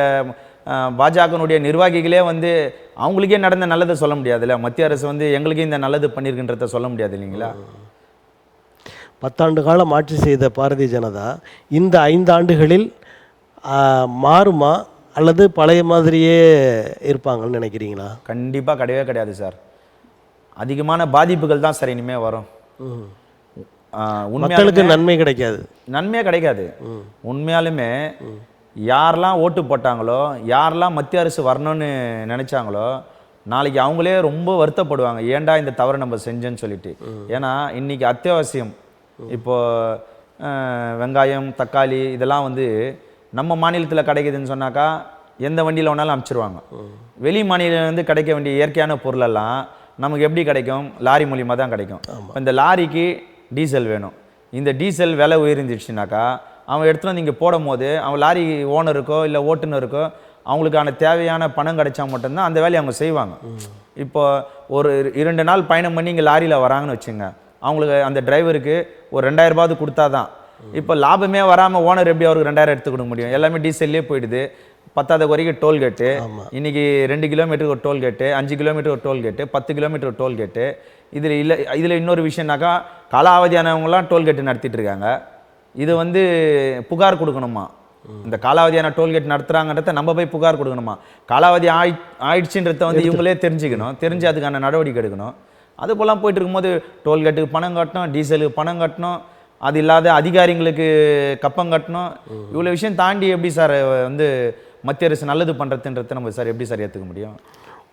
பாஜகனுடைய நிர்வாகிகளே வந்து அவங்களுக்கே நடந்த நல்லதை சொல்ல முடியாதுல்ல. மத்திய அரசு வந்து எங்களுக்கே இந்த நல்லது பண்ணியிருக்குன்றத சொல்ல முடியாது இல்லைங்களா? 10 ஆண்டு காலம் ஆட்சி செய்த பாரதிய ஜனதா இந்த 5 ஆண்டுகளில் மாறுமா அல்லது பழைய மாதிரியே இருப்பாங்கன்னு நினைக்கிறீங்களா? கண்டிப்பாக கிடையவே கிடையாது சார். அதிகமான பாதிப்புகள் தான் சார் இனிமேல் வரும். மக்களுக்கு நன்மை கிடைக்காது, நன்மையே கிடைக்காது. உண்மையாலுமே யாரெல்லாம் ஓட்டு போட்டாங்களோ, யாரெல்லாம் மத்திய அரசு வரணும்னு நினைச்சாங்களோ, நாளைக்கு அவங்களே ரொம்ப வருத்தப்படுவாங்க, ஏன்டா இந்த தவறு நம்ம செஞ்சோன்னு சொல்லிட்டு. ஏன்னா இன்னைக்கு அத்தியாவசியம். இப்போ வெங்காயம், தக்காளி இதெல்லாம் வந்து நம்ம மாநிலத்தில் கிடைக்குதுன்னு சொன்னாக்கா எந்த வண்டியில் வேணாலும் அனுப்பிச்சிருவாங்க. வெளி மாநிலம் கிடைக்க வேண்டிய இயற்கையான பொருளெல்லாம் நமக்கு எப்படி கிடைக்கும்? லாரி மூலியமாக தான் கிடைக்கும். இந்த லாரிக்கு டீசல் வேணும். இந்த டீசல் விலை உயர்ந்துச்சுனாக்கா அவன் எடுத்துகிட்டு வந்து இங்கே போடும் போது அவன் லாரி ஓனருக்கோ இல்லை ஓட்டுநருக்கோ அவங்களுக்கான தேவையான பணம் கிடைச்சா மட்டும்தான் அந்த வேலையை அவங்க செய்வாங்க. இப்போ ஒரு 2 நாள் பயணம் பண்ணி இங்கே லாரியில் வராங்கன்னு வச்சுங்க, அவங்களுக்கு அந்த டிரைவருக்கு ஒரு 2000 ரூபாவது கொடுத்தா தான். இப்போ லாபமே வராமல் ஓனர் எப்படி அவருக்கு 2000 எடுத்து கொடுக்க முடியும்? எல்லாமே டீசல்லே போயிடுது. 10வது வரைக்கும் டோல்கேட்டு, இன்னைக்கு 2 கிலோமீட்டருக்கு ஒரு டோல்கேட்டு, 5 கிலோமீட்டர் ஒரு டோல்கேட்டு, 10 கிலோமீட்டர் ஒரு டோல்கேட்டு. இதில் இன்னொரு விஷயம்னாக்கா காலாவதியானவங்களாம் டோல்கேட்டு நடத்திட்டு இருக்காங்க. இது வந்து புகார் கொடுக்கணுமா? இந்த காலாவதியான டோல்கேட் நடத்துகிறாங்கன்றத நம்ம போய் புகார் கொடுக்கணுமா? காலாவதி ஆயிடுச்சுன்றத வந்து இவங்களே தெரிஞ்சுக்கணும், தெரிஞ்சு அதுக்கான நடவடிக்கை எடுக்கணும். அது போலாம் போயிட்டு இருக்கும்போது டோல்கேட்டுக்கு பணம் கட்டணும், டீசலுக்கு பணம் கட்டணும், அது இல்லாத அதிகாரிங்களுக்கு கப்பம் கட்டணும். இவ்வளோ விஷயம் தாண்டி எப்படி சார் வந்து மத்திய அரசு நல்லது பண்ணுறதுன்றதை நம்ம சார் எப்படி சார் ஏற்றுக்க முடியும்?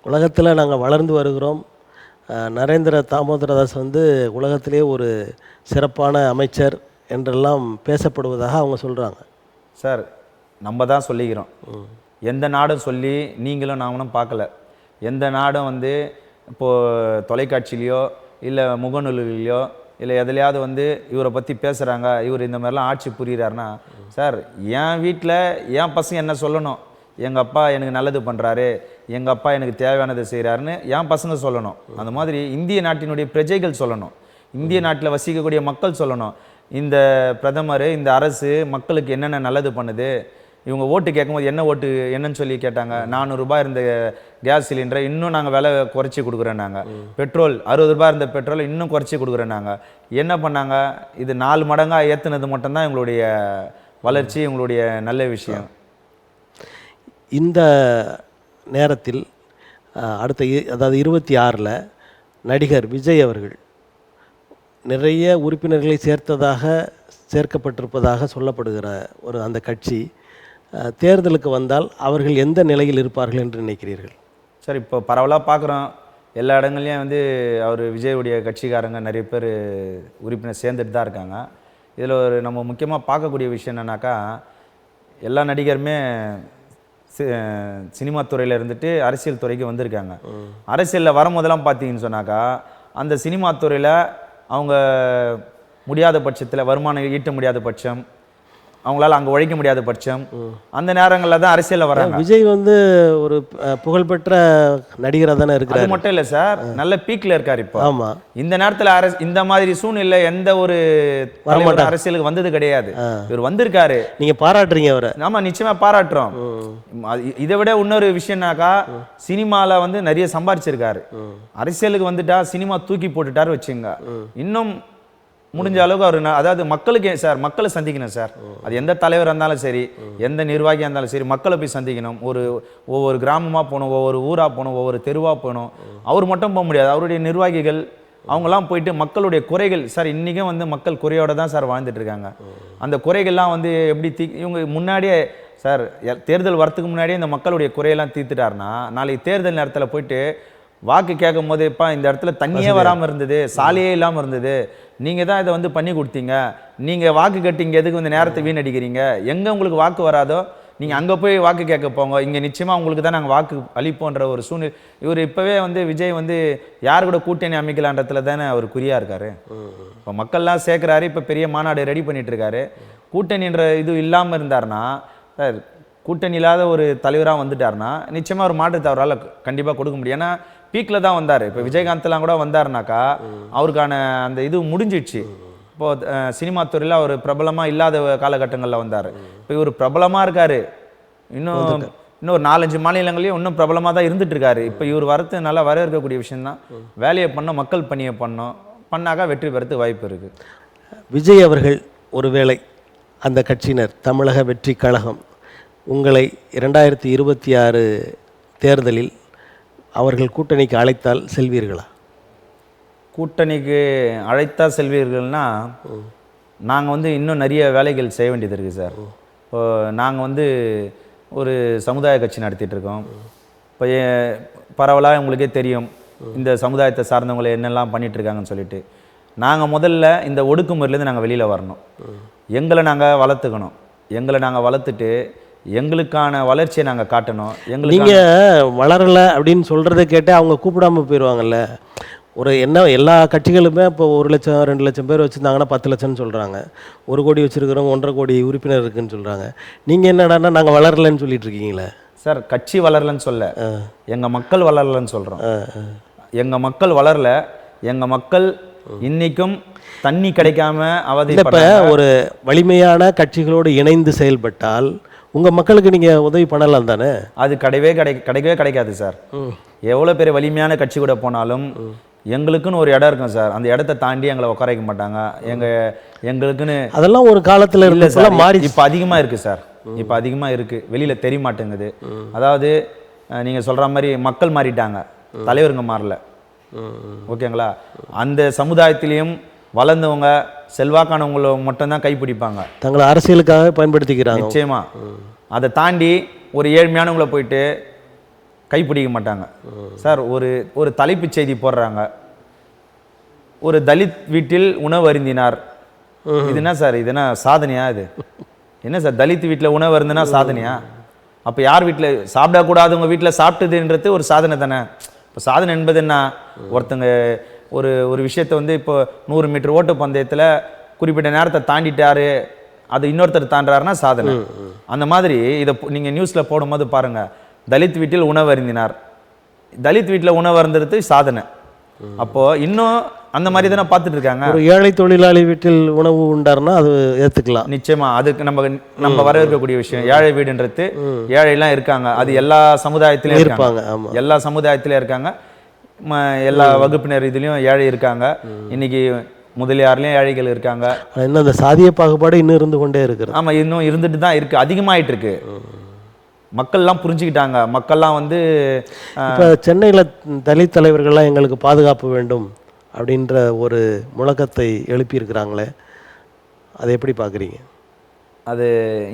உலகத்தில் நாங்கள் வளர்ந்து வருகிறோம். நரேந்திர தாமோதரதாஸ் வந்து உலகத்திலே ஒரு சிறப்பான அமைச்சர் என்றெல்லாம் பேசப்படுவதாக அவங்க சொல்கிறாங்க. சார் நம்ம தான் சொல்லிக்கிறோம். எந்த நாடும் சொல்லி நீங்களும் நாங்களும் பார்க்கல. எந்த நாடும் வந்து இப்போது தொலைக்காட்சியிலையோ இல்லை முகநூலிலையோ இல்லை எதுலையாவது வந்து இவரை பற்றி பேசுகிறாங்க, இவர் இந்த மாதிரிலாம் ஆட்சி புரிகிறாருன்னா, சார் என் வீட்டில் என் பசங்க என்ன சொல்லணும்? எங்கள் அப்பா எனக்கு நல்லது பண்ணுறாரு, எங்கள் அப்பா எனக்கு தேவையானதை செய்கிறாருன்னு என் பசங்க சொல்லணும். அந்த மாதிரி இந்திய நாட்டினுடைய பிரஜைகள் சொல்லணும், இந்திய நாட்டில் வசிக்கக்கூடிய மக்கள் சொல்லணும். இந்த பிரதமர், இந்த அரசு மக்களுக்கு என்னென்ன நல்லது பண்ணுது. இவங்க ஓட்டு கேட்கும்போது என்ன ஓட்டு என்னன்னு சொல்லி கேட்டாங்க. 400 ரூபாய் இருந்த கேஸ் சிலிண்டரை இன்னும் நாங்கள் விலை குறைச்சி கொடுக்குறோம். நாங்கள் பெட்ரோல் 60 ரூபாய் இருந்த பெட்ரோலை இன்னும் குறைச்சி கொடுக்குறோம். நாங்கள் என்ன பண்ணாங்க? இது 4 மடங்காக ஏற்றுனது மட்டும்தான் எங்களுடைய வளர்ச்சி, எங்களுடைய நல்ல விஷயம். இந்த நேரத்தில் அடுத்த அதாவது 26ல் நடிகர் விஜய் அவர்கள் நிறைய உறுப்பினர்களை சேர்க்கப்பட்டிருப்பதாக சொல்லப்படுகிற அந்த கட்சி தேர்தலுக்கு வந்தால் அவர்கள் எந்த நிலையில் இருப்பார்கள் என்று நினைக்கிறீர்கள்? சார் இப்போ பரவலாக பார்க்குறோம், எல்லா இடங்கள்லையும் வந்து அவர் விஜயுடைய கட்சிக்காரங்க நிறைய பேர் உறுப்பினர் சேர்ந்துட்டு தான் இருக்காங்க. இதில் ஒரு நம்ம முக்கியமாக பார்க்கக்கூடிய விஷயம் என்னன்னாக்கா, எல்லா நடிகருமே சினிமா துறையில் இருந்துட்டு அரசியல் துறைக்கு வந்திருக்காங்க. அரசியலில் வரும்போதெல்லாம் பார்த்தீங்கன்னு சொன்னாக்கா, அந்த சினிமா துறையில் அவங்க முடியாத பட்சத்தில், வருமானம் ஈட்ட முடியாத பட்சம், அவங்களால அங்கே உழைக்க முடியாத பட்சம், அந்த நேரங்களில் தான் அரசியலில் வராங்க. விஜய் வந்து ஒரு புகழ்பெற்ற நடிகராக தானே இருக்கிறார். அது மட்டும் இல்லை சார், நல்ல பீக்கில் இருக்கார் இப்போ. ஆமாம், இந்த நேரத்தில் இந்த மாதிரி சூழ்நிலை எந்த ஒரு அரசியலுக்கு வந்தது கிடையாது. இவர் வந்திருக்காரு, நீங்கள் பாராட்டுறீங்க அவரை. ஆமாம், நிச்சயமாக பாராட்டுறோம். இதை விட இன்னொரு விஷயம்னாக்கா, சினிமாவில் வந்து நிறைய சம்பாரிச்சிருக்காரு. அரசியலுக்கு வந்துட்டா சினிமா தூக்கி போட்டுட்டாரு வச்சுங்க. இன்னும் முடிஞ்ச அளவுக்கு அவர் அதாவது மக்களுக்கு சார், மக்களை சந்திக்கணும் சார். அது எந்த தலைவராக இருந்தாலும் சரி, எந்த நிர்வாகியாக இருந்தாலும் சரி, மக்களை போய் சந்திக்கணும். ஒவ்வொரு கிராமமாக போகணும், ஒவ்வொரு ஊராக போகணும், ஒவ்வொரு தெருவாக போகணும். அவர் மட்டும் போக முடியாது, அவருடைய நிர்வாகிகள், அவங்கெல்லாம் போயிட்டு மக்களுடைய குறைகள் சார், இன்றைக்கும் வந்து மக்கள் குறையோட தான் சார் வாழ்ந்துட்டு இருக்காங்க. அந்த குறைகள்லாம் வந்து எப்படி இவங்க முன்னாடியே சார் தேர்தல் வரத்துக்கு முன்னாடியே இந்த மக்களுடைய குறையெல்லாம் தீர்த்துட்டாருன்னா, நாளைக்கு தேர்தல் நேரத்தில் போயிட்டு வாக்கு கேட்கும் போது, இப்போ இந்த இடத்துல தண்ணியே வராமல் இருந்தது, சாலையே இல்லாமல் இருந்தது, நீங்கள் தான் இதை வந்து பண்ணி கொடுத்தீங்க, நீங்கள் வாக்கு கேட்டு இங்கே எதுக்கு வந்து நேரத்தை வீணடிக்கிறீங்க, எங்கே உங்களுக்கு வாக்கு வராதோ நீங்கள் அங்கே போய் வாக்கு கேட்க போங்க, இங்கே நிச்சயமாக உங்களுக்கு தான் நாங்கள் வாக்கு அளிப்போன்ற ஒரு சூழ்நிலை. இவர் இப்போவே வந்து விஜய் வந்து யார் கூட கூட்டணி அமைக்கலான்றதுல தானே அவர் குறியாக இருக்காரு. இப்போ மக்கள்லாம் சேர்க்குறாரு, இப்போ பெரிய மாநாடு ரெடி பண்ணிட்டு இருக்காரு. கூட்டணின்ற இது இல்லாமல் இருந்தார்னா, சார் கூட்டணி இல்லாத ஒரு தலைவராக வந்துட்டார்னா நிச்சயமாக ஒரு மாற்றத்தை அவரால் கண்டிப்பாக கொடுக்க முடியும். ஏன்னா பீக்கில் தான் வந்தார். இப்போ விஜயகாந்த்லாம் கூட வந்தாருனாக்கா அவருக்கான அந்த இது முடிஞ்சிடுச்சு. இப்போது சினிமா துறையில் அவர் பிரபலமாக இல்லாத காலகட்டங்களில் வந்தார். இப்போ இவர் பிரபலமாக இருக்கார். இன்னொரு 4-5 மாநிலங்களையும் இன்னும் பிரபலமாக தான் இருந்துட்டு இருக்காரு. இப்போ இவர் வரது நல்லா வரவேற்கக்கூடிய விஷயம்தான். வேலையை பண்ணோம், மக்கள் பணியை பண்ணாக்கா வெற்றி பெறத்துக்கு வாய்ப்பு இருக்குது. விஜய் அவர்கள் ஒருவேளை அந்த கட்சியினர் தமிழக வெற்றி கழகம் உங்களை 2026 தேர்தலில் அவர்கள் கூட்டணிக்கு அழைத்தால் செல்வீர்களா? கூட்டணிக்கு அழைத்தா செல்வீர்கள்னா, நாங்கள் வந்து இன்னும் நிறைய வேலைகள் செய்ய வேண்டியது இருக்குது சார். இப்போ நாங்கள் வந்து ஒரு சமுதாய கட்சி நடத்திட்டு இருக்கோம். இப்போ பரவலாக உங்களுக்கே தெரியும் இந்த சமுதாயத்தை சார்ந்தவங்களை என்னெல்லாம் பண்ணிட்டு இருக்காங்கன்னு சொல்லிட்டு. நாங்கள் முதல்ல இந்த ஒடுக்குமுறையிலேருந்து நாங்கள் வெளியில் வரணும். எங்களை நாங்கள் வளர்த்துக்கணும். எங்களை நாங்கள் வளர்த்துட்டு எங்களுக்கான வளர்ச்சியை நாங்கள் காட்டணும். நீங்கள் வளரலை அப்படின்னு சொல்கிறத கேட்டு அவங்க கூப்பிடாம போயிடுவாங்கல்ல. ஒரு என்ன எல்லா கட்சிகளுமே இப்போ 1 லட்சம் 2 லட்சம் பேர் வச்சுருந்தாங்கன்னா 10 லட்சம்னு சொல்கிறாங்க. 1 கோடி வச்சுருக்கிறவங்க 1.5 கோடி உறுப்பினர் இருக்குன்னு சொல்கிறாங்க. நீங்கள் என்னடான்னா நாங்கள் வளரலைன்னு சொல்லிட்டு இருக்கீங்களே சார். கட்சி வளரலன்னு சொல்ல, எங்கள் மக்கள் வளரலன்னு சொல்கிறோம். எங்கள் மக்கள் வளரல. எங்கள் மக்கள் இன்னைக்கும் தண்ணி கிடைக்காம இப்போ ஒரு வலிமையான கட்சிகளோடு இணைந்து செயல்பட்டால் உங்கள் மக்களுக்கு நீங்கள் உதவி பண்ணலாம் தானே? அது கிடைக்கவே கிடைக்காது சார். எவ்வளோ பெரிய வலிமையான கட்சி கூட போனாலும் எங்களுக்குன்னு ஒரு இடம் இருக்கும் சார். அந்த இடத்த தாண்டி எங்களை உட்கார வைக்க மாட்டாங்க. எங்களுக்குன்னு அதெல்லாம் ஒரு காலத்தில் இல்லை சார், மாறி இப்போ அதிகமாக இருக்குது சார். இப்போ அதிகமாக இருக்குது, வெளியில் தெரிய மாட்டேங்குது. அதாவது நீங்கள் சொல்கிற மாதிரி மக்கள் மாறிட்டாங்க, தலைவருங்க மாறல. ஓகேங்களா? அந்த சமுதாயத்திலையும் வளர்ந்தவங்க செல்வாக்கானவங்கள மட்டும்தான் கைப்பிடிப்பாங்க, தங்களை அரசியலுக்காக பயன்படுத்திக்கிறாங்க. நிச்சயமா அதை தாண்டி ஒரு ஏழ்மையானவங்களை போயிட்டு கைப்பிடிக்க மாட்டாங்க சார். ஒரு தலைப்புச் செய்தி போடுறாங்க, ஒரு தலித் வீட்டில் உணவு அருந்தினார். இது என்ன சார்? இது என்ன சாதனையா? இது என்ன சார்? தலித் வீட்டில் உணவு அருந்தினா சாதனையா? அப்போ யார் வீட்டில் சாப்பிடக்கூடாதவங்க வீட்டில் சாப்பிட்டதுன்றது ஒரு சாதனை தானே. இப்போ சாதனை என்பது என்ன? ஒருத்தங்க ஒரு விஷயத்தை வந்து இப்போ 100 மீட்டர் ஓட்ட பந்தயத்தில் குறிப்பிட்ட நேரத்தை தாண்டிட்டாரு, அது இன்னொருத்தர் தாண்டுறாருன்னா சாதனை. அந்த மாதிரி இதை நீங்கள் நியூஸில் போடும்போது பாருங்கள், தலித் வீட்டில் உணவு அருந்தினார். தலித் வீட்டில் உணவு அருந்துறது சாதனை. அப்போது இன்னும் அந்த மாதிரி தானே பார்த்துட்டு இருக்காங்க. ஒரு ஏழை தொழிலாளி வீட்டில் உணவு உண்டாருன்னா அது ஏற்றுக்கலாம். நிச்சயமா அதுக்கு நம்ம வரவேற்கக்கூடிய விஷயம். ஏழை வீடுன்றது ஏழைலாம் இருக்காங்க, அது எல்லா சமுதாயத்திலையும் இருப்பாங்க. எல்லா சமுதாயத்திலையும் இருக்காங்க, எல்லா வகுப்பினர் இதுலேயும் ஏழை இருக்காங்க. இன்னைக்கு முதலியார்லேயும் ஏழைகள் இருக்காங்க. இன்னும் அந்த சாதிய பாகுபாடு இன்னும் இருந்து கொண்டே இருக்குது. ஆமாம், இன்னும் இருந்துட்டு தான் இருக்குது, அதிகமாகிட்டு இருக்கு. மக்கள்லாம் புரிஞ்சுக்கிட்டாங்க. மக்கள்லாம் வந்து இப்போ சென்னையில் தலித் தலைவர்கள்லாம் எங்களுக்கு பாதுகாப்பு வேண்டும் அப்படின்ற ஒரு முழக்கத்தை எழுப்பியிருக்கிறாங்களே, அதை எப்படி பார்க்குறீங்க? அது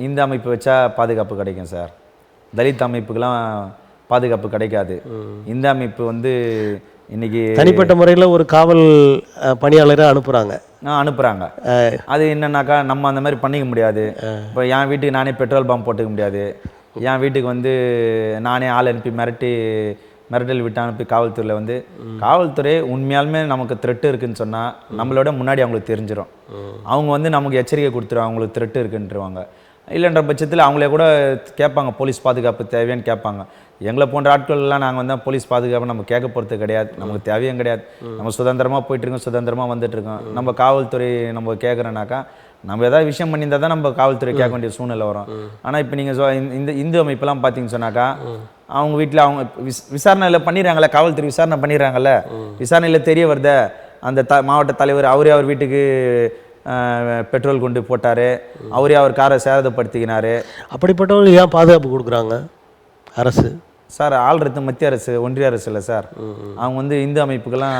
இந்த அமைப்பு வச்சா பாதுகாப்பு கிடைக்கும் சார். தலித் அமைப்புக்கெல்லாம் பாதுகாப்பு கிடைக்காது. இந்த அமைப்பு வந்து இன்னைக்கு தனிப்பட்ட முறையில் ஒரு காவல் பணியாளரை அனுப்புகிறாங்க. அது என்னன்னாக்கா நம்ம அந்த மாதிரி பண்ணிக்க முடியாது. இப்போ என் வீட்டுக்கு நானே பெட்ரோல் பம்ப் போட்டுக்க முடியாது. என் வீட்டுக்கு வந்து நானே ஆள் அனுப்பி மிரட்டல் விட்டு அனுப்பி காவல்துறையில் வந்து காவல்துறை உண்மையாலுமே நமக்கு த்ரெட்டு இருக்குன்னு சொன்னால் நம்மளோட முன்னாடி அவங்களுக்கு தெரிஞ்சிடும். அவங்க வந்து நமக்கு எச்சரிக்கை கொடுத்துருவாங்க, அவங்களுக்கு த்ரெட்டு இருக்குன்ட்டுருவாங்க. இல்லைன்ற பட்சத்தில் அவங்களே கூட கேட்பாங்க, போலீஸ் பாதுகாப்பு தேவையான்னு கேட்பாங்க. எங்களை போன்ற ஆட்கள்லாம் நாங்கள் வந்து போலீஸ் பாதுகாப்பு நம்ம கேட்க போகிறது கிடையாது, நமக்கு தேவையும் கிடையாது. நம்ம சுதந்திரமாக போயிட்டுருக்கோம், சுதந்திரமாக வந்துட்டுருக்கோம். நம்ம காவல்துறை நம்ம கேட்குறோன்னாக்கா நம்ம ஏதாவது விஷயம் பண்ணியிருந்தால் தான் நம்ம காவல்துறை கேட்க வேண்டிய சூழ்நிலை வரும். ஆனால் இப்போ நீங்கள் இந்த இந்து அமைப்பெல்லாம் பார்த்தீங்கன்னு சொன்னாக்கா அவங்க வீட்டில் அவங்க விசாரணையில் பண்ணிடுறாங்கல்ல, காவல்துறை விசாரணை பண்ணிடுறாங்கல்ல, விசாரணையில் தெரிய வருது அந்த மாவட்ட தலைவர் அவரே அவர் வீட்டுக்கு பெட்ரோல் கொண்டு போட்டார், அவரே அவர் காரை சேதப்படுத்திக்கினார். அப்படிப்பட்டவங்களுக்கு ஏன் பாதுகாப்பு கொடுக்குறாங்க அரசு? சார் ஆள்றது மத்திய அரசு, ஒன்றிய அரசு இல்லை சார். அவங்க வந்து இந்து அமைப்புக்கெல்லாம்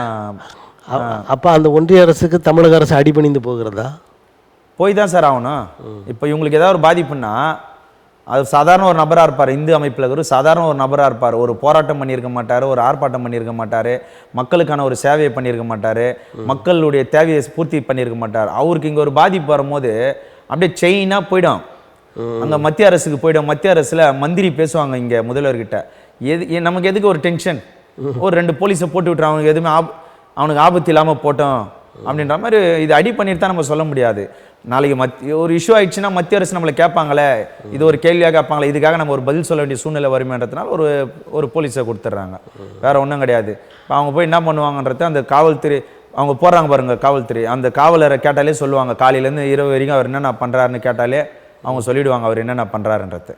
அப்போ அந்த ஒன்றிய அரசுக்கு தமிழக அரசு அடிபணிந்து போகிறதா? போய் தான் சார் ஆகணும். இப்போ இவங்களுக்கு ஏதாவது ஒரு பாதிப்புன்னா அது சாதாரண ஒரு நபராக இருப்பார், இந்து அமைப்பில் ஒரு சாதாரண ஒரு நபராக இருப்பார், ஒரு போராட்டம் பண்ணியிருக்க மாட்டார், ஒரு ஆர்ப்பாட்டம் பண்ணியிருக்க மாட்டார், மக்களுக்கான ஒரு சேவையை பண்ணியிருக்க மாட்டார், மக்களுடைய தேவையை பூர்த்தி பண்ணியிருக்க மாட்டார். அவருக்கு இங்கே ஒரு பாதிப்பு வரும்போது அப்படியே செயினாக போயிடும், அங்கே மத்திய அரசுக்கு போயிடும். மத்திய அரசில் மந்திரி பேசுவாங்க இங்கே முதல்வர்கிட்ட, நமக்கு எதுக்கு ஒரு டென்ஷன், ஒரு 2 போலீஸை போட்டு விட்டுறோம், அவனுக்கு எதுவுமே அவனுக்கு ஆபத்து இல்லாமல் போட்டோம் அப்படின்ற மாதிரி இது அடி பண்ணிட்டு தான் நம்ம சொல்ல முடியாது. நாளைக்கு ஒரு இஷ்யூ ஆயிடுச்சுன்னா மத்திய அரசு நம்மளை கேட்பாங்களே, இது ஒரு கேள்வியாக கேட்பாங்களே, இதுக்காக நம்ம ஒரு பதில் சொல்ல வேண்டிய சூழ்நிலை வருமேன்றதுனால ஒரு போலீஸை கொடுத்துட்றாங்க, வேற ஒன்றும் கிடையாது. இப்போ அவங்க போய் என்ன பண்ணுவாங்கன்றது அந்த காவல்துறை அவங்க போடுறாங்க பாருங்க, காவல்துறை அந்த காவலரை கேட்டாலே சொல்லுவாங்க, காலையிலேருந்து இரவு வரைக்கும் அவர் என்னென்ன பண்ணுறாருன்னு கேட்டாலே அவங்க சொல்லிவிடுவாங்க அவர் என்னென்ன பண்ணுறாருன்றது.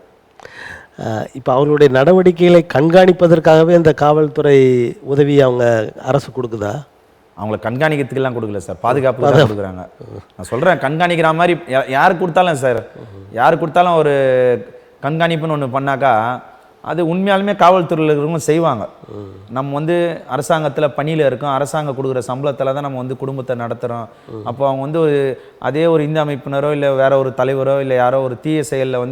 இப்போ அவர்களுடைய நடவடிக்கைகளை கண்காணிப்பதற்காகவே இந்த காவல்துறை உதவி அவங்க அரசு கொடுக்குதா? அவங்கள கண்காணிக்கிறதுக்கெல்லாம் கொடுக்கல சார், பாதுகாப்பு தான் கொடுக்குறாங்க. நான் சொல்கிறேன், கண்காணிக்கிற மாதிரி யார் கொடுத்தாலும் சார், யார் கொடுத்தாலும் ஒரு கண்காணிப்புன்னு ஒன்று பண்ணாக்கா அது உண்மையாலுமே காவல்துறையில் இருக்கிறவங்க செய்வாங்க. நம்ம அரசாங்கத்தில் பணியில் இருக்கோம், அரசாங்கம் கொடுக்குற சம்பளத்தில் தான் நம்ம குடும்பத்தை நடத்துகிறோம். அப்போ அவங்க அதே ஒரு இந்து அமைப்பினரோ இல்லை வேற ஒரு தலைவரோ இல்லை யாரோ ஒரு தீய செயலில்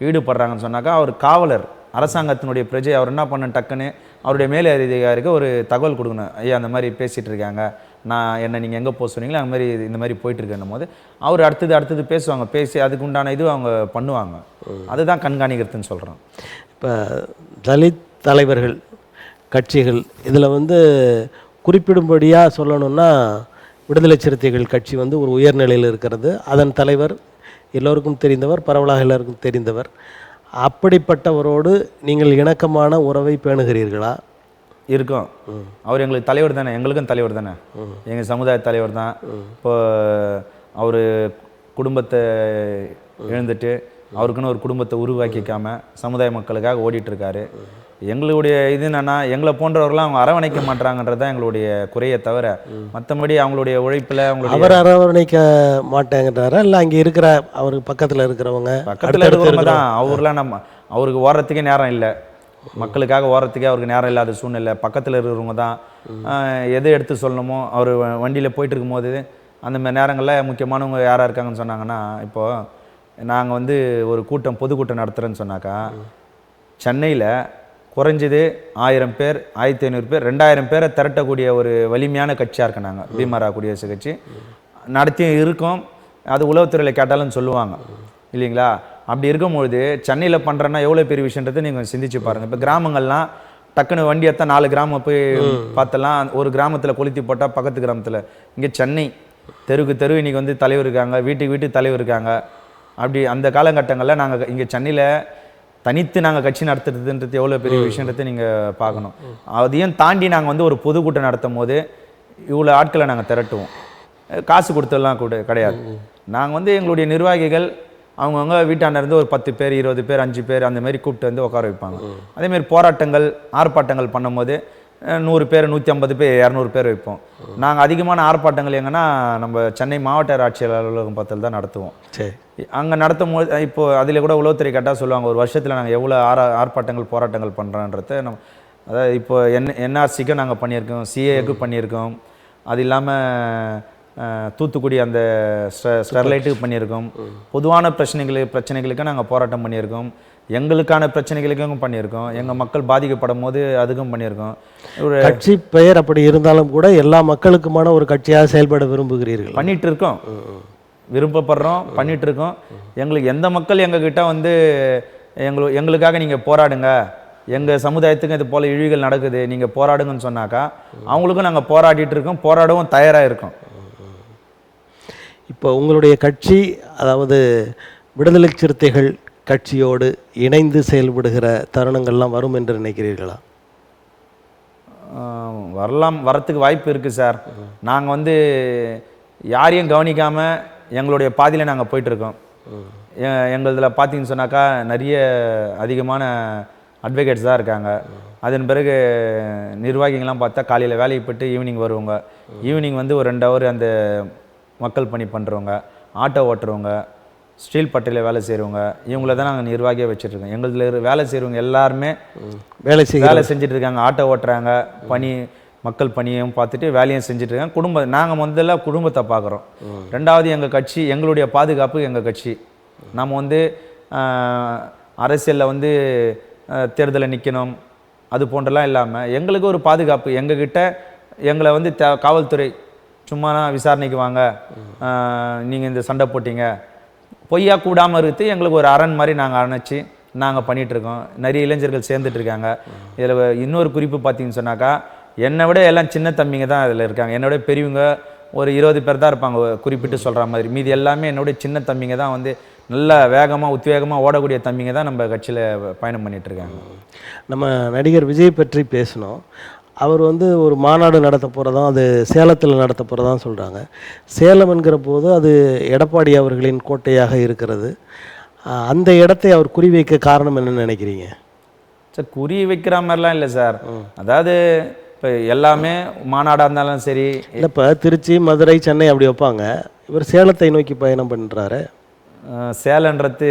ஈடுபடுறாங்கன்னு சொன்னாக்கா அவர் காவலர், அரசாங்கத்தினுடைய பிரஜை, அவர் என்ன பண்ண டக்குன்னு அவருடைய மேலே அதிகாரிக்கு ஒரு தகவல் கொடுக்கணும், ஐயா அந்த மாதிரி பேசிகிட்டு இருக்காங்க, என்ன நீங்கள் எங்கே போக சொன்னீங்களோ அந்த மாதிரி இந்த மாதிரி போயிட்டுருக்கேன்னும் போது அவர் அடுத்தது பேசுவாங்க, பேசி அதுக்கு உண்டான இது அவங்க பண்ணுவாங்க. அதுதான் கண்காணிக்கிறதுன்னு சொல்கிறோம். இப்போ தலித் தலைவர்கள் கட்சிகள் இதில் குறிப்பிடும்படியாக சொல்லணும்னா விடுதலை சிறுத்தைகள் கட்சி ஒரு உயர்நிலையில் இருக்கிறது, அதன் தலைவர் எல்லோருக்கும் தெரிந்தவர், பரவலாக எல்லோருக்கும் தெரிந்தவர். அப்படிப்பட்டவரோடு நீங்கள் இணக்கமான உறவை பேணுகிறீர்களா? இருக்கும். அவர் எங்களுக்கு தலைவர் தானே, எங்களுக்கும் தலைவர் தானே, எங்கள் சமுதாய தலைவர் தான். இப்போ அவர் குடும்பத்தை இழந்துட்டு அவருக்குன்னு ஒரு குடும்பத்தை உருவாக்கிக்காம சமுதாய மக்களுக்காக ஓடிட்டுருக்காரு. எங்களுடைய இது என்னன்னா, எங்களை போன்றவர்களாம் அவங்க அரவணைக்க மாட்டாங்கன்றது தான் எங்களுடைய குறையை தவிர மற்றபடி அவங்களுடைய உழைப்பில் அவர் அரவணைக்க மாட்டேங்கிறாரா இல்லை அங்கே இருக்கிற அவருக்கு பக்கத்தில் இருக்கிறவங்க தான் அவர்லாம் அவருக்கு ஓடுறதுக்கே நேரம் இல்லை, மக்களுக்காக ஓடுறதுக்கே அவருக்கு நேரம் இல்லாத சூழ்நிலை. பக்கத்தில் இருக்கிறவங்க தான் எதை எடுத்து சொல்லணுமோ, அவர் வண்டியில் போயிட்டு இருக்கும்போது அந்த மாதிரி நேரங்களில் முக்கியமானவங்க யாராக இருக்காங்கன்னு சொன்னாங்கன்னா, இப்போது நாங்கள் ஒரு பொதுக்கூட்டம் நடத்துகிறேன்னு சொன்னாக்கா சென்னையில் குறைஞ்சது 1000 பேர் 1500 பேர் 2000 பேரை திரட்டக்கூடிய ஒரு வலிமையான கட்சியாக இருக்கு நாங்கள் பீமரா குடியரசு கட்சி நடத்தியும் இருக்கோம். அது உளவுத்துறையில் கேட்டாலும் சொல்லுவாங்க இல்லைங்களா. அப்படி இருக்கும்பொழுது சென்னையில் பண்ணுறேன்னா எவ்வளோ பெரிய விஷயன்றதை நீங்கள் சிந்திச்சு பாருங்கள். இப்போ கிராமங்கள்லாம் டக்குன்னு வண்டி எடுத்தால் 4 கிராமம் போய் பார்த்தலாம், ஒரு கிராமத்தில் கொளுத்தி போட்டால் பக்கத்து கிராமத்தில். இங்கே சென்னை தெருவுக்கு தெரு இன்றைக்கி தலைவர் இருக்காங்க, வீட்டுக்கு வீட்டுக்கு தலைவர் இருக்காங்க. அப்படி அந்த காலகட்டங்களில் நாங்கள் இங்கே சென்னையில் தனித்து நாங்கள் கட்சி நடத்துறதுன்றது எவ்வளோ பெரிய விஷயன்றதை நீங்கள் பார்க்கணும். அதையும் தாண்டி நாங்கள் ஒரு பொதுக்கூட்டம் நடத்தும் போது இவ்வளோ ஆட்களை நாங்கள் திரட்டுவோம், காசு கொடுத்தெல்லாம் கூட கிடையாது. நாங்கள் எங்களுடைய நிர்வாகிகள் அவங்கவுங்க வீட்டாண்ட இருந்து ஒரு 10 பேர் 20 பேர் 5 பேர் அந்த மாதிரி கூப்பிட்டு உட்கார வைப்பாங்க. அதேமாதிரி போராட்டங்கள் ஆர்ப்பாட்டங்கள் பண்ணும்போது 100 பேர் 150 பேர் 200 பேர் வைப்போம். நாங்கள் அதிகமான ஆர்ப்பாட்டங்கள் எங்கன்னா நம்ம சென்னை மாவட்ட ஆட்சியர் அலுவலகம் பக்கத்தில் தான் நடத்துவோம். சரி, அங்கே நடத்தும் போது இப்போது அதில் கூட உளவுத்துறை கேட்டால் சொல்லுவாங்க, ஒரு வருஷத்தில் நாங்கள் எவ்வளோ ஆர்ப்பாட்டங்கள் போராட்டங்கள் பண்ணுறோன்றத அதாவது இப்போ என்ஆர்சிக்கும் நாங்கள் பண்ணியிருக்கோம், சிஏக்கு பண்ணியிருக்கோம், அது இல்லாமல் தூத்துக்குடி அந்த ஸ்டெர்லைட்டுக்கு பண்ணியிருக்கோம், பொதுவான பிரச்சனைகளுக்கு நாங்கள் போராட்டம் பண்ணியிருக்கோம், எங்களுக்கான பிரச்சனைகளுக்கும் பண்ணியிருக்கோம், எங்கள் மக்கள் பாதிக்கப்படும் போது அதுக்கும் பண்ணியிருக்கோம். ஒரு கட்சி பெயர் அப்படி இருந்தாலும் கூட எல்லா மக்களுக்குமான ஒரு கட்சியாக செயல்பட விரும்புகிறீர்கள்? பண்ணிட்டு இருக்கோம், விருப்பப்படுறோம், பண்ணிட்டு இருக்கோம். எங்களுக்கு எந்த மக்கள் எங்ககிட்ட எங்களுக்காக நீங்கள் போராடுங்க, எங்கள் சமுதாயத்துக்கும் இது போல் இழிவுகள் நடக்குது, நீங்கள் போராடுங்கன்னு சொன்னாக்கா அவங்களுக்கும் நாங்கள் போராடிட்டு இருக்கோம், போராடவும் தயாராக இருக்கோம். இப்போ உங்களுடைய கட்சி அதாவது விடுதலை சிறுத்தைகள் கட்சியோடு இணைந்து செயல்படுகிற தருணங்கள்லாம் வரும் என்று நினைக்கிறீர்களா? வரத்துக்கு வாய்ப்பு இருக்குது சார். நாங்கள் யாரையும் கவனிக்காமல் எங்களுடைய பாதையில் நாங்கள் போயிட்டுருக்கோம். எங்களதில் பார்த்தீங்கன்னு சொன்னாக்கா நிறைய அதிகமான அட்வொகேட்ஸ் தான் இருக்காங்க. அதன் பிறகு நிர்வாகிகள்லாம் பார்த்தா காலையில் வேலைக்கு போய்ட்டு ஈவினிங் வருவாங்க. ஈவினிங் ஒரு 2 ஹவர் அந்த மக்கள் பணி பண்ணுறவங்க, ஆட்டோ ஓட்டுறவங்க, ஸ்டீல் பட்டையில் வேலை செய்கிறவங்க, இவங்கள தான் நாங்கள் நிர்வாகியாக வச்சுட்ருக்கோம். எங்களதில் வேலை செய்கிறவங்க எல்லாருமே வேலை செஞ்சுட்டு இருக்காங்க, ஆட்டோ ஓட்டுறாங்க, பணி மக்கள் பணியையும் பார்த்துட்டு வேலையும் செஞ்சுட்ருக்கேன். நாங்கள் முதல்ல குடும்பத்தை பார்க்குறோம். ரெண்டாவது எங்கள் கட்சி, எங்களுடைய பாதுகாப்பு எங்கள் கட்சி. நம்ம வந்து அரசியலில் வந்து தேர்தலில் நிற்கணும் அது போன்றலாம் இல்லாமல் எங்களுக்கு ஒரு பாதுகாப்பு. எங்ககிட்ட எங்களை வந்து காவல்துறை சும்மா விசாரணைக்கு வாங்க, நீங்கள் இந்த சண்டை போட்டிங்க பொய்யா கூடாமல் இருக்குது எங்களுக்கு ஒரு அரண் மாதிரி நாங்கள் அணைச்சி நாங்கள் பண்ணிகிட்ருக்கோம். நிறைய இளைஞர்கள் சேர்ந்துட்ருக்காங்க. இதில் இன்னொரு குறிப்பு பார்த்தீங்கன்னு சொன்னாக்கா, என்னை விட எல்லாம் சின்ன தம்பிங்க தான் இதில் இருக்காங்க. என்னை விட பெரியவங்க ஒரு 20 பேர் தான் இருப்பாங்க குறிப்பிட்டு சொல்கிற மாதிரி. மீதி எல்லாமே என்னுடைய சின்ன தம்பிங்க தான் வந்து நல்ல வேகமாக உத்வேகமாக ஓடக்கூடிய தம்பிங்க தான் நம்ம கட்சியில் பயணம் பண்ணிகிட்ருக்காங்க. நம்ம நடிகர் விஜய் பற்றி பேசணும். அவர் வந்து ஒரு மாநாடு நடத்த போகிறதான், அது சேலத்தில் நடத்த போகிறதான் சொல்கிறாங்க. சேலம் என்கிற போது அது எடப்பாடி அவர்களின் கோட்டையாக இருக்கிறது. அந்த இடத்தை அவர் குறிவைக்க காரணம் என்னன்னு நினைக்கிறீங்க? சார், குறி வைக்கிற மாதிரிலாம் இல்லை சார். அதாவது இப்போ எல்லாமே மாநாடாக இருந்தாலும் சரி, இல்லை இப்போ திருச்சி, மதுரை, சென்னை அப்படி வைப்பாங்க. இவர் சேலத்தை நோக்கி பயணம் பண்ணுறாரு. சேலன்றது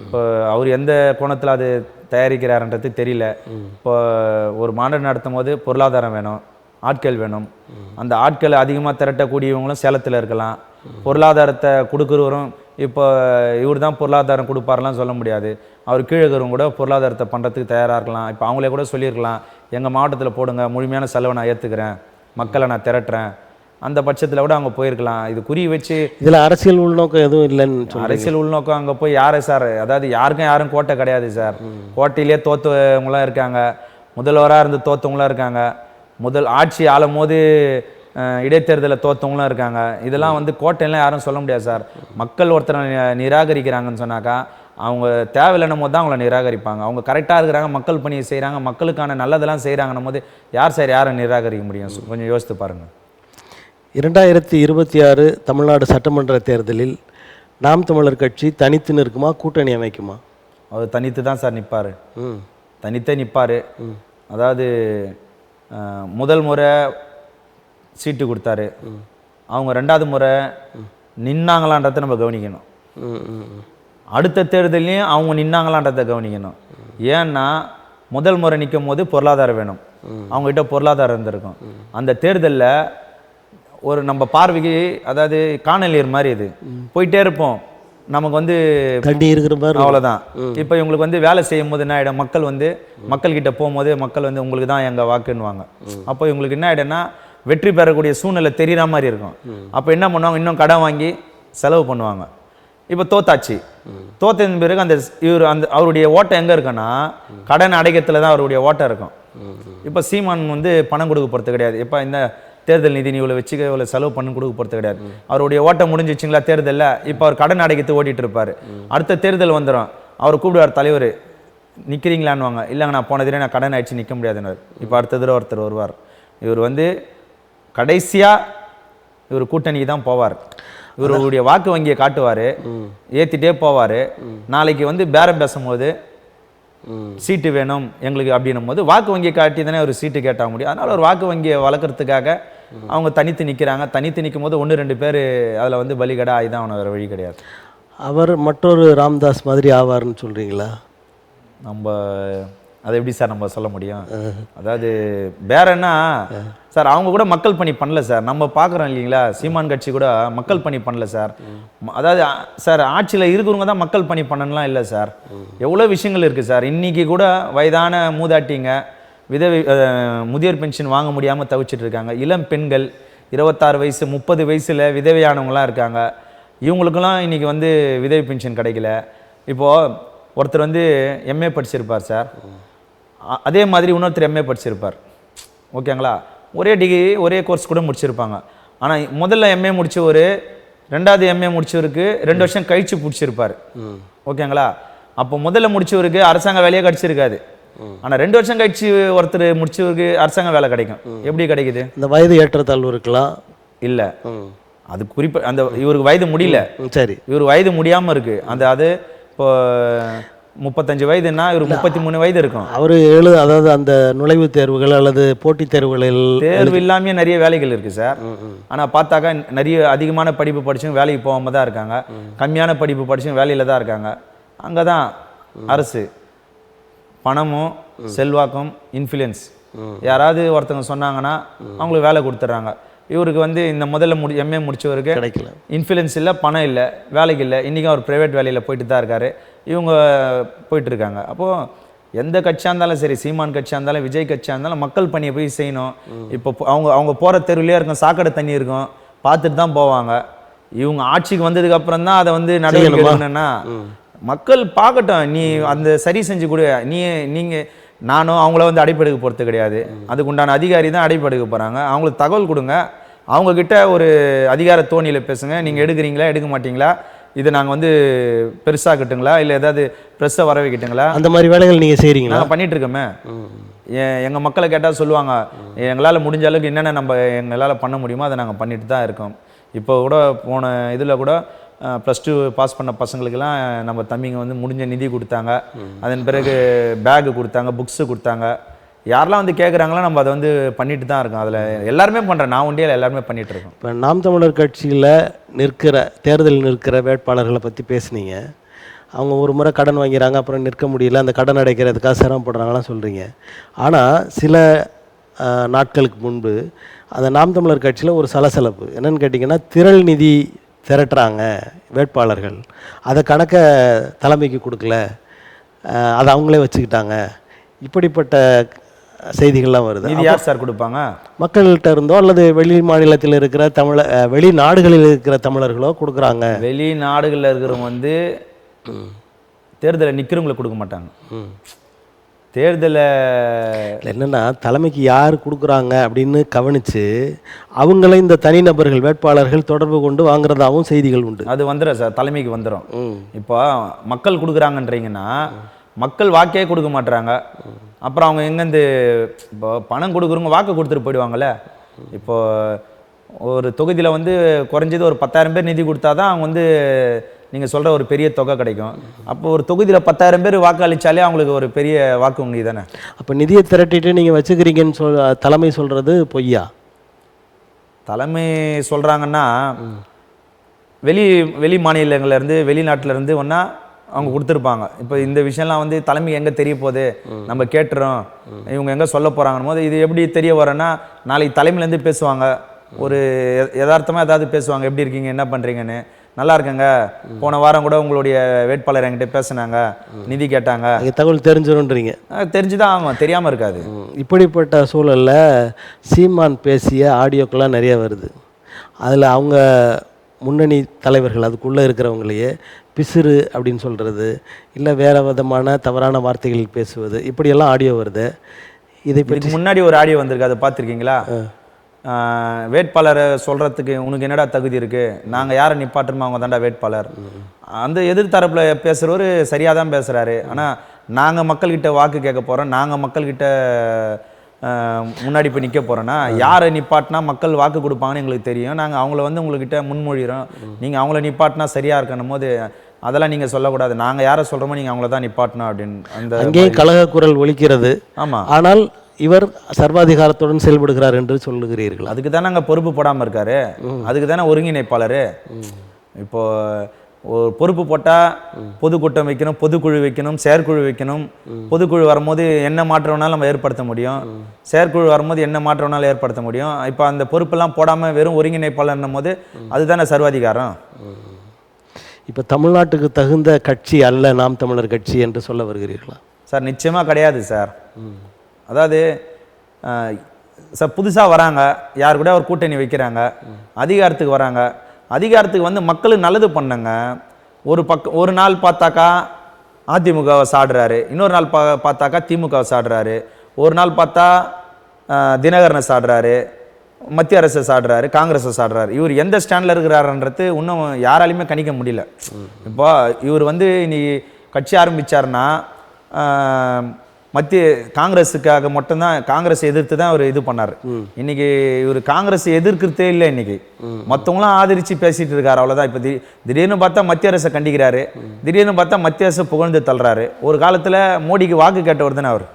இப்போ அவர் எந்த கோணத்தில் அது தயாரிக்கிறாருன்றது தெரியல. இப்போ ஒரு மாநாடு நடத்தும் போது பொருளாதாரம் வேணும், ஆட்கள் வேணும். அந்த ஆட்களை அதிகமாக திரட்டக்கூடியவங்களும் சேலத்தில் இருக்கலாம். பொருளாதாரத்தை கொடுக்குறவரும் இப்போ இவர் தான் பொருளாதாரம் கொடுப்பாரெலாம் சொல்ல முடியாது. அவர் கீழே இருக்கிறவங்க கூட பொருளாதாரத்தை பண்ணுறதுக்கு தயாராக இருக்கலாம். இப்போ அவங்களே கூட சொல்லியிருக்கலாம், எங்கள் மாவட்டத்தில் போடுங்க, முழுமையான செலவை நான் ஏற்றுக்கிறேன், மக்களை நான் திரட்டுறேன். அந்த பட்சத்தில் கூட அவங்க போயிருக்கலாம். இது குறி வச்சு இதில் அரசியல் உள்நோக்கம் எதுவும் இல்லைன்னு அரசியல் உள்நோக்கம் அங்கே போய் யாரை சார், அதாவது யாரும் கோட்டை கிடையாது சார். கோட்டையிலே தோற்றவங்களாம் இருக்காங்க, முதல்வராக இருந்து தோற்றவங்களாம் இருக்காங்க, ஆட்சி ஆளும் போது இடைத்தேர்தலில் தோற்றவங்களாம் இருக்காங்க. இதெல்லாம் வந்து கோட்டையெல்லாம் யாரும் சொல்ல முடியாது சார். மக்கள் ஒருத்தரை நிராகரிக்கிறாங்கன்னு சொன்னாக்கா அவங்க தேவையில்லைன்னும் போது தான் அவங்கள நிராகரிப்பாங்க. அவங்க கரெக்டாக இருக்கிறாங்க, மக்கள் பணியை செய்கிறாங்க, மக்களுக்கான நல்லதெல்லாம் செய்கிறாங்கன்னும் போது சார் யாரை நிராகரிக்க முடியும்? கொஞ்சம் யோசித்து பாருங்கள். 2026 தமிழ்நாடு சட்டமன்ற தேர்தலில் நாம் தமிழர் கட்சி தனித்து நிற்குமா, கூட்டணி அமைக்குமா? அவர் தனித்து தான் சார் நிற்பார். தனித்தே நிற்பார். அதாவது முதல் முறை சீட்டு கொடுத்தாரு, அவங்க 2வது முறை நின்னாங்களான்றதை நம்ம கவனிக்கணும். அடுத்த தேர்தலையும் அவங்க நின்னாங்களான்றதை கவனிக்கணும். ஏன்னா முதல் முறை நிற்கும் போது பொருளாதாரம் வேணும், அவங்ககிட்ட பொருளாதாரம் இருந்திருக்கும். அந்த தேர்தலில் ஒரு நம்ம பார்வைக்கு, அதாவது காணொலியர் மாதிரி இது போயிட்டே இருப்போம், நமக்கு வந்து தண்ணி இருக்கிற மாதிரி அவ்வளோதான். இப்போ இவங்களுக்கு வந்து வேலை செய்யும் போது என்ன ஆகிடும், மக்கள்கிட்ட போகும்போது மக்கள் வந்து உங்களுக்கு தான் எங்கள் வாக்குன்னுவாங்க. அப்போ இவங்களுக்கு என்ன ஆகிடும்னா வெற்றி பெறக்கூடிய சூழ்நிலை தெரிகிற மாதிரி இருக்கும். அப்போ என்ன பண்ணுவாங்க, இன்னும் கடன் வாங்கி செலவு பண்ணுவாங்க. இப்போ தோத்தாச்சு, தோத்ததின் பிறகு அவருடைய ஓட்டம் எங்கே இருக்குன்னா கடன் அடைக்கத்தில் தான் அவருடைய ஓட்டம் இருக்கும். இப்போ சீமான் வந்து பணம் கொடுக்க போகிறது கிடையாது. இப்போ இந்த தேர்தல் நிதி இவ்வளோ வச்சுக்க இவ்வளோ செலவு பண்ணி கொடுக்க போகிறது கிடையாது. அவருடைய ஓட்டம் முடிஞ்சிச்சிங்களா தேர்தலில், இப்போ அவர் கடன் அடைக்கத்து ஓட்டிகிட்டு இருப்பார். அடுத்த தேர்தல் வந்துடும், அவர் கூப்பிடுவார், தலைவர் நிற்கிறீங்களான்னுவாங்க. இல்லைங்க நான் போன தடவை நான் கடன் ஆயிடுச்சு நிற்க முடியாதுன்னு. இப்போ அடுத்த தடவை ஒருத்தர் வருவார். இவர் வந்து கடைசியாக இவர் கூட்டணிக்கு தான் போவார். இவருடைய வாக்கு வங்கியை காட்டுவார், ஏற்றிட்டே போவார். நாளைக்கு வந்து பேரம் பேசும்போது சீட்டு வேணும் எங்களுக்கு அப்படின்னும் போது வாக்கு வங்கியை காட்டி தானே ஒரு சீட்டு கேட்டாக முடியும். அதனால் ஒரு வாக்கு வங்கியை வளர்க்குறதுக்காக அவங்க தனித்து நிற்கிறாங்க. தனித்து நிற்கும் போது 1-2 பேர் அதில் வந்து பலிகடா ஆகிதான் அவனை வேறு வழி கிடையாது. அவர் மற்றொரு ராம்தாஸ் மாதிரி ஆவார்னு சொல்கிறீங்களா? நம்ம அதை எப்படி சார் நம்ம சொல்ல முடியும்? அதாவது வேற என்ன சார், அவங்க கூட மக்கள் பணி பண்ணல சார். நம்ம பார்க்குறோம் இல்லைங்களா, சீமான் கட்சி கூட மக்கள் பணி பண்ணல சார். அதாவது சார் ஆட்சியில் இருக்கிறவங்க தான் மக்கள் பணி பண்ணலாம் இல்லை சார். எவ்வளோ விஷயங்கள் இருக்குது சார். இன்றைக்கி கூட வயதான மூதாட்டிங்க முதியோர் பென்ஷன் வாங்க முடியாமல் தவிச்சிட்டு இருக்காங்க. இளம் பெண்கள் 26 வயசு 30 வயசில் விதவையானவங்களாம் இருக்காங்க. இவங்களுக்கெல்லாம் இன்றைக்கி வந்து விதவை பென்ஷன் கிடைக்கல. இப்போது ஒருத்தர் வந்து எம்ஏ படிச்சிருப்பார் சார், அதே மாதிரி இன்னொருத்தர் எம்ஏ படிச்சிருப்பார், ஓகேங்களா, ஒரே டிகிரி ஒரே கோர்ஸ் கூட முடிச்சிருப்பாங்க. ஆனால் முதல்ல எம்ஏ முடிச்சவர் 2வது எம்ஏ முடிச்சவருக்கு 2 வருஷம் கழிச்சு பிடிச்சிருப்பார், ஓகேங்களா. அப்போ முதல்ல முடிச்சவருக்கு அரசாங்க வேலையே கிடச்சிருக்காது. ஆனால் 2 வருஷம் கழிச்சு ஒருத்தர் முடிச்சவருக்கு அரசாங்க வேலை கிடைக்கும். எப்படி கிடைக்குது? இந்த வயது ஏற்றத்தாழ்வு இருக்கலாம். இல்லை, அது குறிப்பாக அந்த இவருக்கு வயது முடியல. சரி, இவர் வயது முடியாமல் இருக்கு. அது இப்போ 35 வயதுன்னா இவர் 33 வயது இருக்கும். அவர் அதாவது அந்த நுழைவுத் தேர்வுகள் அல்லது போட்டித் தேர்வுகளில் தேர்வு இல்லாமல் நிறைய வேலைகள் இருக்குது சார். ஆனால் பார்த்தாக்கா நிறைய அதிகமான படிப்பு படிச்சும் வேலைக்கு போகாமல் தான் இருக்காங்க, கம்மியான படிப்பு படிச்சும் வேலையில் தான் இருக்காங்க. அங்கே தான் அரசு பணமும் செல்வாக்கும் இன்ஃப்ளூயன்ஸ் யாராவது ஒருத்தவங்க சொன்னாங்கன்னா அவங்களுக்கு வேலை கொடுத்துட்றாங்க. இவருக்கு வந்து இந்த முதல்ல எம்ஏ முடிச்சவருக்கு கிடைக்கல, இன்ஃப்ளூயன்ஸ் இல்லை, பணம் இல்லை, வேலைக்கு இல்லை. இன்றைக்கும் அவர் ப்ரைவேட் வேலையில் போயிட்டு தான் இருக்கார். இவங்க போயிட்டுருக்காங்க. அப்போது எந்த கட்சியாக இருந்தாலும் சரி, சீமான் கட்சியாக இருந்தாலும் விஜய் கட்சியாக இருந்தாலும் மக்கள் பணியை போய் செய்யணும். இப்போ அவங்க போகிற தெருவிலே இருக்கும், சாக்கடை தண்ணி இருக்கும், பார்த்துட்டு தான் போவாங்க. இவங்க ஆட்சிக்கு வந்ததுக்கு அப்புறம் தான் அதை வந்து நடவடிக்கை எடுக்கணும்னா மக்கள் பார்க்கட்டும். நீ அந்த சரி செஞ்சு கொடு. நீங்கள் நானும் அவங்கள வந்து அடைப்படுக்க போகிறது கிடையாது. அதுக்கு உண்டான அதிகாரி தான் அடைப்படுக்க போகிறாங்க. அவங்களுக்கு தகவல் கொடுங்க. அவங்கக்கிட்ட ஒரு அதிகார தோணியில் பேசுங்க. நீங்கள் எடுக்கிறீங்களா, எடுக்க மாட்டீங்களா, இதை நாங்கள் வந்து பெருசாகட்டுங்களா, இல்லை ஏதாவது ப்ரெஸ்ஸை வர வைக்கட்டுங்களா, அந்த மாதிரி வேலைகள் நீங்கள் செய்கிறீங்களா? நாங்கள் பண்ணிகிட்ருக்கோமே. எங்கள் மக்களை கேட்டால் சொல்லுவாங்க, எங்களால் முடிஞ்ச அளவுக்கு என்னென்ன எங்களால் பண்ண முடியுமோ அதை நாங்கள் பண்ணிட்டு தான் இருக்கோம். இப்போ கூட போன இதில் கூட +2 பாஸ் பண்ண பசங்களுக்கெல்லாம் நம்ம தம்பிங்க வந்து முடிஞ்ச நிதி கொடுத்தாங்க. அதன் பிறகு பேகு கொடுத்தாங்க, புக்ஸு கொடுத்தாங்க. யாரெல்லாம் வந்து கேட்குறாங்களோ நம்ம அதை வந்து பண்ணிட்டு தான் இருக்கோம். அதில் எல்லாருமே பண்ணுறேன், நான் ஒண்டியில் எல்லாருமே பண்ணிகிட்டு இருக்கோம். இப்போ நாம் தமிழர் கட்சியில் தேர்தலில் நிற்கிற வேட்பாளர்களை பற்றி பேசுனீங்க. அவங்க ஒரு முறை கடன் வாங்கிறாங்க, அப்புறம் நிற்க முடியல, அந்த கடன் அடைக்கிறதுக்காக சிரமப்படுறாங்களாம் சொல்கிறீங்க. ஆனால் சில நாட்களுக்கு முன்பு அந்த நாம் தமிழர் கட்சியில் ஒரு சலசலப்பு என்னன்னு கேட்டிங்கன்னா, திரள் நிதி திரட்டுறாங்க வேட்பாளர்கள், அதை கணக்கை தலைமைக்கு கொடுக்கல, அதை அவங்களே வச்சுக்கிட்டாங்க, இப்படிப்பட்ட செய்திகள்லாம் வருது. இது யார் சார் கொடுப்பாங்க? மக்கள்கிட்ட இருந்தோ அல்லது வெளி மாநிலத்தில் இருக்கிற வெளிநாடுகளில் இருக்கிற தமிழர்களோ கொடுக்குறாங்க. வெளிநாடுகளில் இருக்கிறவங்க வந்து தேர்தலில் நிற்கிறவங்களை கொடுக்க மாட்டாங்க. தேர்தலில் என்னென்னா தலைமைக்கு யார் கொடுக்குறாங்க அப்படின்னு கவனித்து அவங்கள இந்த தனிநபர்கள் வேட்பாளர்கள் தொடர்பு கொண்டு வாங்குறதாகவும் செய்திகள் உண்டு. அது வந்துடும் சார், தலைமைக்கு வந்துடும். இப்போ மக்கள் கொடுக்குறாங்கன்றீங்கன்னா மக்கள் வாக்கே கொடுக்க மாட்டுறாங்க. அப்புறம் அவங்க எங்கேருந்து இப்போ பணம் கொடுக்குறவங்க வாக்கு கொடுத்துட்டு போயிடுவாங்கள்ல. இப்போ ஒரு தொகுதியில் வந்து குறைஞ்சது ஒரு 10,000 பேர் நிதி கொடுத்தா தான் அவங்க வந்து நீங்கள் சொல்கிற ஒரு பெரிய தொகை கிடைக்கும். அப்போ ஒரு தொகுதியில் 10,000 பேர் வாக்கு அளித்தாலே அவங்களுக்கு ஒரு பெரிய வாக்கு வங்கி தானே. அப்போ நிதியை திரட்டிட்டு நீங்கள் வச்சுக்கிறீங்கன்னு தலைமை சொல்கிறது பொய்யா? தலைமை சொல்கிறாங்கன்னா வெளி மாநிலங்கள்லேருந்து வெளிநாட்டிலேருந்து ஒன்றா அவங்க கொடுத்துருப்பாங்க. இப்போ இந்த விஷயம்லாம் வந்து தலைமை எங்கே தெரிய போகுது, நம்ம கேட்டுறோம், இவங்க எங்கே சொல்ல போகிறாங்கன்னு போது இது எப்படி தெரிய வரேன்னா, நாளைக்கு தலைமையிலேருந்து பேசுவாங்க, ஒரு யதார்த்தமாக ஏதாவது பேசுவாங்க, எப்படி இருக்கீங்க, என்ன பண்ணுறீங்கன்னு. நல்லா இருக்குங்க, போன வாரம் கூட உங்களுடைய வேட்பாளர் என்கிட்ட பேசினாங்க, நிதி கேட்டாங்க, தகவல் தெரிஞ்சிடும்ன்றீங்க. தெரிஞ்சுதான் ஆகும், தெரியாமல் இருக்காது. இப்படிப்பட்ட சூழலில் சீமான் பேசிய ஆடியோக்கெல்லாம் நிறைய வருது. அதில் அவங்க முன்னணி தலைவர்கள் அதுக்குள்ளே இருக்கிறவங்களையே பிசுறு அப்படின்னு சொல்கிறது, இல்லை வேறு விதமான தவறான வார்த்தைகள் பேசுவது, இப்படியெல்லாம் ஆடியோ வருது. இதை பற்றி முன்னாடி ஒரு ஆடியோ வந்திருக்கு, அதை பார்த்துருக்கீங்களா? வேட்பாளரை சொல்கிறதுக்கு உனக்கு என்னடா தகுதி இருக்குது, நாங்கள் யாரை நிப்பாட்டுறோமோ அவங்க தாண்டா வேட்பாளர். அந்த எதிர்த்தரப்பில் பேசுகிறவர் சரியாக தான் பேசுகிறாரு. ஆனால் நாங்கள் மக்கள்கிட்ட வாக்கு கேட்க போகிறோம், நாங்கள் மக்கள்கிட்ட முன்னாடி போய் நிற்க போகிறோன்னா யாரை நிப்பாட்டினா மக்கள் வாக்கு கொடுப்பாங்கன்னு எங்களுக்கு தெரியும். நாங்கள் அவங்கள வந்து உங்கள்கிட்ட முன்மொழிகிறோம், நீங்கள் அவங்கள நிப்பாட்டினா சரியாக இருக்கணும் போது அதெல்லாம் நீங்கள் சொல்லக்கூடாது, நாங்கள் யாரை சொல்கிறோமோ நீங்கள் அவங்கள தான் நிப்பாட்டணும் அப்படின்னு அந்த அங்கேயும் கலக குரல் ஒலிக்கிறது. ஆமாம், ஆனால் இவர் சர்வாதிகாரத்துடன் செயல்படுகிறார் என்று சொல்லுகிறீர்கள். அதுக்கு தானே அங்கே பொறுப்பு போடாமல் இருக்காரு, அதுக்கு தானே ஒருங்கிணைப்பாளர். இப்போ ஒரு பொறுப்பு போட்டால் பொதுக்கூட்டம் வைக்கணும், பொதுக்குழு வைக்கணும், செயற்குழு வைக்கணும். பொதுக்குழு வரும்போது என்ன மாற்றம் வேணாலும் நம்ம ஏற்படுத்த முடியும், செயற்குழு வரும்போது என்ன மாற்றம் வேணாலும் ஏற்படுத்த முடியும். இப்போ அந்த பொறுப்பெல்லாம் போடாமல் வெறும் ஒருங்கிணைப்பாளர்னும் போது அதுதானே சர்வாதிகாரம். இப்போ தமிழ்நாட்டுக்கு தகுந்த கட்சி அல்ல நாம் தமிழர் கட்சி என்று சொல்ல வருகிறீர்களா? சார் நிச்சயமாக கிடையாது சார். அதாவது சார் புதுசாக வராங்க, யார் கூட ஒரு கூட்டணி வைக்கிறாங்க, அதிகாரத்துக்கு வராங்க, அதிகாரத்துக்கு வந்து மக்களுக்கு நல்லது பண்ணுங்க. ஒரு நாள் பார்த்தாக்கா அதிமுகவை சாடுறாரு, இன்னொரு நாள் பார்த்தாக்கா திமுகவை சாடுறாரு, ஒரு நாள் பார்த்தா தினகரனை சாடுறாரு, மத்திய அரசை சாடுறாரு, காங்கிரஸை சாடுறாரு. இவர் எந்த ஸ்டாண்டில் இருக்கிறாருன்றது இன்னும் யாராலையுமே கணிக்க முடியல. இப்போ இவர் வந்து இன்னைக்கு கட்சி ஆரம்பித்தார்னா மத்திய காங்கிரஸுக்காக மட்டும்தான், காங்கிரஸ் எதிர்த்து தான் அவர் இது பண்ணார். இன்னைக்கு இவர் காங்கிரஸ் எதிர்க்கிறதே இல்லை, இன்னைக்கு மற்றவங்களாம் ஆதரித்து பேசிட்டு இருக்காரு, அவ்வளோதான். இப்போ திடீர்னு பார்த்தா மத்திய அரசை கண்டிக்கிறாரு, திடீர்னு பார்த்தா மத்திய அரசை புகழ்ந்து தள்ளுறாரு. ஒரு காலத்தில் மோடிக்கு வாக்கு கேட்டவர் தானே அவர்,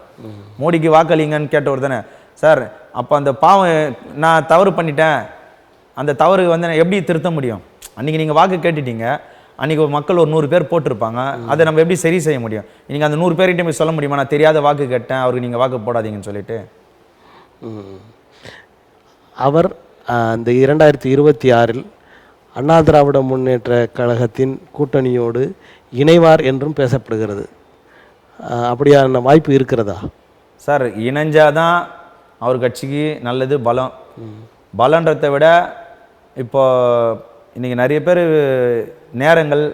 மோடிக்கு வாக்களிங்கன்னு கேட்டவர் தானே சார். அப்போ அந்த பாவம் நான் தவறு பண்ணிட்டேன், அந்த தவறு வந்து நான் எப்படி திருத்த முடியும்? அன்றைக்கி நீங்கள் வாக்கு கேட்டுட்டீங்க, அன்றைக்கி மக்கள் ஒரு 100 பேர் போட்டிருப்பாங்க, அதை நம்ம எப்படி சரி செய்ய முடியும்? நீங்கள் அந்த 100 பேர்கிட்ட போய் சொல்ல முடியுமா, நான் தெரியாத வாக்கு கேட்டேன், அவருக்கு நீங்கள் வாக்கு போடாதீங்கன்னு சொல்லிட்டு? அவர் அந்த 2026 அண்ணா திராவிட முன்னேற்ற கழகத்தின் கூட்டணியோடு இணைவார் என்றும் பேசப்படுகிறது. அப்படியான வாய்ப்பு இருக்கிறதா? சார், இணைஞ்சாதான் அவர் கட்சிக்கு நல்லது, பலம். பலன்றதை விட இப்போ இன்றைக்கி நிறைய பேர் நேரங்கள்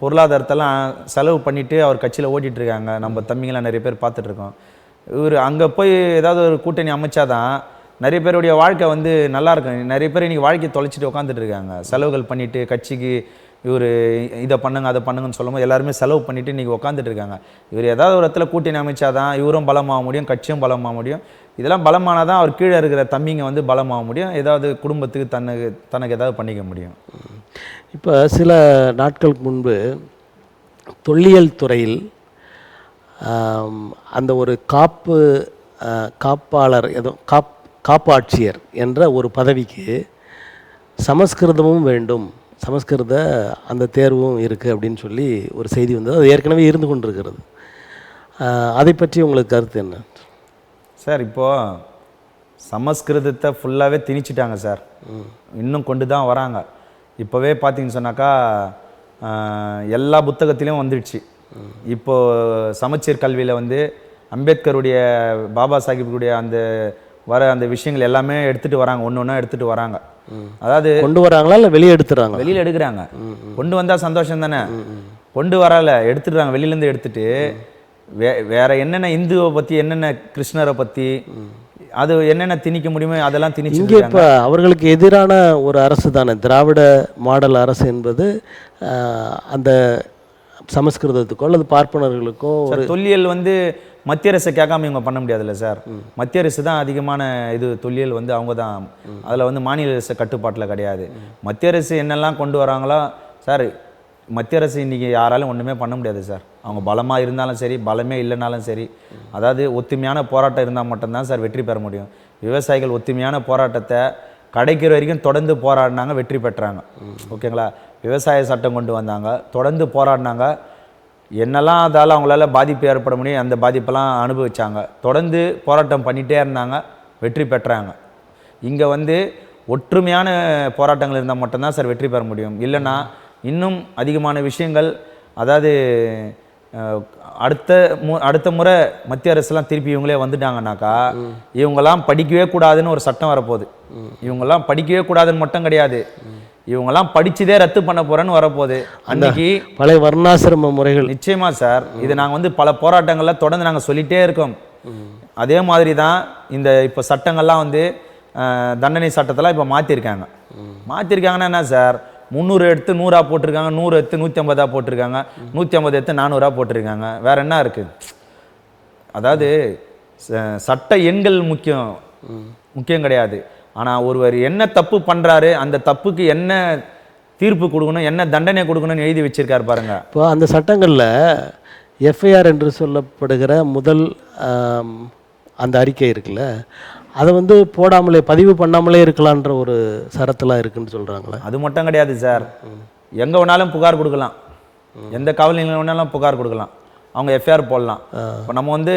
பொருளாதாரத்தெல்லாம் செலவு பண்ணிவிட்டு அவர் கட்சியில் ஓட்டிகிட்ருக்காங்க. நம்ம தம்பிங்களாம் நிறைய பேர் பார்த்துட்ருக்கோம். இவர் அங்கே போய் ஏதாவது ஒரு கூட்டணி அமைச்சாதான் நிறைய பேருடைய வாழ்க்கை வந்து நல்லாயிருக்கும். நிறைய பேர் இன்றைக்கி வாழ்க்கையை தொலைச்சிட்டு உட்காந்துட்டு இருக்காங்க. செலவுகள் பண்ணிவிட்டு கட்சிக்கு இவர் இதை பண்ணுங்க அதை பண்ணுங்கன்னு சொல்லும்போது எல்லாருமே செலவு பண்ணிவிட்டு இன்றைக்கி உட்காந்துட்டு இருக்காங்க. இவர் ஏதாவது ஒரு இடத்துல கூட்டணி அமைச்சாதான் இவரும் பலமாக முடியும், கட்சியும் பலமாக முடியும். இதெல்லாம் பலமானால் தான் அவர் கீழே இருக்கிற தம்பிங்க வந்து பலமாக முடியும், ஏதாவது குடும்பத்துக்கு தனக்கு ஏதாவது பண்ணிக்க முடியும். இப்போ சில நாட்களுக்கு முன்பு தொல்லியல் துறையில் அந்த ஒரு காப்பாளர் ஏதோ காப்பாட்சியர் என்ற ஒரு பதவிக்கு சமஸ்கிருதமும் வேண்டும், சமஸ்கிருத அந்த தேர்வும் இருக்குது அப்படின்னு சொல்லி ஒரு செய்தி வந்தது. அது ஏற்கனவே இருந்து கொண்டிருக்கிறது. அதை பற்றி உங்களுக்கு கருத்து என்ன சார்? இப்போது சமஸ்கிருதத்தை ஃபுல்லாகவே திணிச்சிட்டாங்க சார். இன்னும் கொண்டு தான் வராங்க. இப்போவே பார்த்தீங்கன்னு சொன்னாக்கா எல்லா புத்தகத்திலையும் வந்துடுச்சு. இப்போது சமச்சீர் கல்வியில் வந்து அம்பேத்கருடைய பாபா சாஹிப்புடைய அந்த விஷயங்கள் எல்லாமே எடுத்துகிட்டு வராங்க, ஒன்று ஒன்றா எடுத்துகிட்டு வராங்க. அதாவது கொண்டு வராங்களா இல்லை வெளியே எடுத்துறாங்க? வெளியில் எடுக்கிறாங்க. கொண்டு வந்தால் சந்தோஷம் தானே. கொண்டு வரல, எடுத்துடுறாங்க. வெளியிலேருந்து எடுத்துட்டு வேற என்னென்ன இந்துவை பற்றி, என்னென்ன கிருஷ்ணரை பற்றி, அது என்னென்ன திணிக்க முடியுமோ அதெல்லாம் திணிச்சு. இங்கே இப்போ அவர்களுக்கு எதிரான ஒரு அரசு தானே திராவிட மாடல் அரசு என்பது. அந்த சமஸ்கிருதத்துக்கோ அல்லது பார்ப்பனர்களுக்கோ ஒரு தொல்லியல் வந்து மத்திய அரசை கேட்காம இவங்க பண்ண முடியாதுல்ல சார். மத்திய அரசு தான் அதிகமான தொல்லியல் வந்து அவங்க தான். அதில் வந்து மாநில அரசு கட்டுப்பாட்டில் கிடையாது. மத்திய அரசு என்னெல்லாம் கொண்டு வராங்களோ சார், மத்திய அரசு இன்றைக்கி யாராலும் ஒன்றுமே பண்ண முடியாது சார். அவங்க பலமாக இருந்தாலும் சரி, பலமே இல்லைனாலும் சரி, அதாவது ஒத்துமையான போராட்டம் இருந்தால் மட்டும்தான் சார் வெற்றி பெற முடியும். விவசாயிகள் ஒத்துமையான போராட்டத்தை கடைக்கிற வரைக்கும் தொடர்ந்து போராடினாங்க, வெற்றி பெற்றாங்க. ஓகேங்களா? விவசாய சட்டம் கொண்டு வந்தாங்க, தொடர்ந்து போராடினாங்க. என்னெல்லாம் அதால் அவங்களால பாதிப்பு ஏற்பட முடியும் அந்த பாதிப்பெல்லாம் அனுபவிச்சாங்க. தொடர்ந்து போராட்டம் பண்ணிகிட்டே இருந்தாங்க, வெற்றி பெற்றாங்க. இங்கே வந்து ஒற்றுமையான போராட்டங்கள் இருந்தால் மட்டும்தான் சார் வெற்றி பெற முடியும். இல்லைன்னா இன்னும் அதிகமான விஷயங்கள், அதாவது அடுத்த முறை மத்திய அரசுலாம் திருப்பி இவங்களே வந்துட்டாங்கன்னாக்கா இவங்கெல்லாம் படிக்கவே கூடாதுன்னு ஒரு சட்டம் வரப்போகுது. இவங்கெல்லாம் படிக்கவே கூடாதுன்னு மட்டும் கிடையாது, இவங்கெல்லாம் படிச்சுதே ரத்து பண்ண போறேன்னு வரப்போகுது. அன்னைக்கு பழைய வர்ணாசிரம முறைகள் நிச்சயமா சார். இது நாங்கள் வந்து பல போராட்டங்கள்ல தொடர்ந்து நாங்கள் சொல்லிட்டே இருக்கோம். அதே மாதிரி தான் இப்போ சட்டங்கள்லாம் வந்து தண்டனை சட்டத்தெல்லாம் இப்போ மாற்றிருக்காங்கன்னா என்ன சார், 300 எடுத்து 100 போட்டிருக்காங்க, 100 எடுத்து 150 போட்டிருக்காங்க, 150 எடுத்து 400 போட்டிருக்காங்க. வேற என்ன இருக்கு? அதாவது சட்ட எண்கள் முக்கியம் கிடையாது. ஆனால் ஒருவர் என்ன தப்பு பண்ணுறாரு, அந்த தப்புக்கு என்ன தீர்ப்பு கொடுக்கணும், என்ன தண்டனை கொடுக்கணும்னு எழுதி வச்சிருக்காரு பாருங்க. இப்போ அந்த சட்டங்களில் எஃப்ஐஆர் என்று சொல்லப்படுகிற முதல் அந்த அறிக்கை இருக்குல்ல, அதை வந்து போடாமலே பதிவு பண்ணாமலே இருக்கலான்ற ஒரு சரத்தெல்லாம் இருக்குன்னு சொல்கிறாங்களே. அது மட்டும் கிடையாது சார். எங்கே வேணாலும் புகார் கொடுக்கலாம், எந்த காவல் நிலையம் வேணாலும் புகார் கொடுக்கலாம், அவங்க எஃப்ஐஆர் போடலாம். இப்போ நம்ம வந்து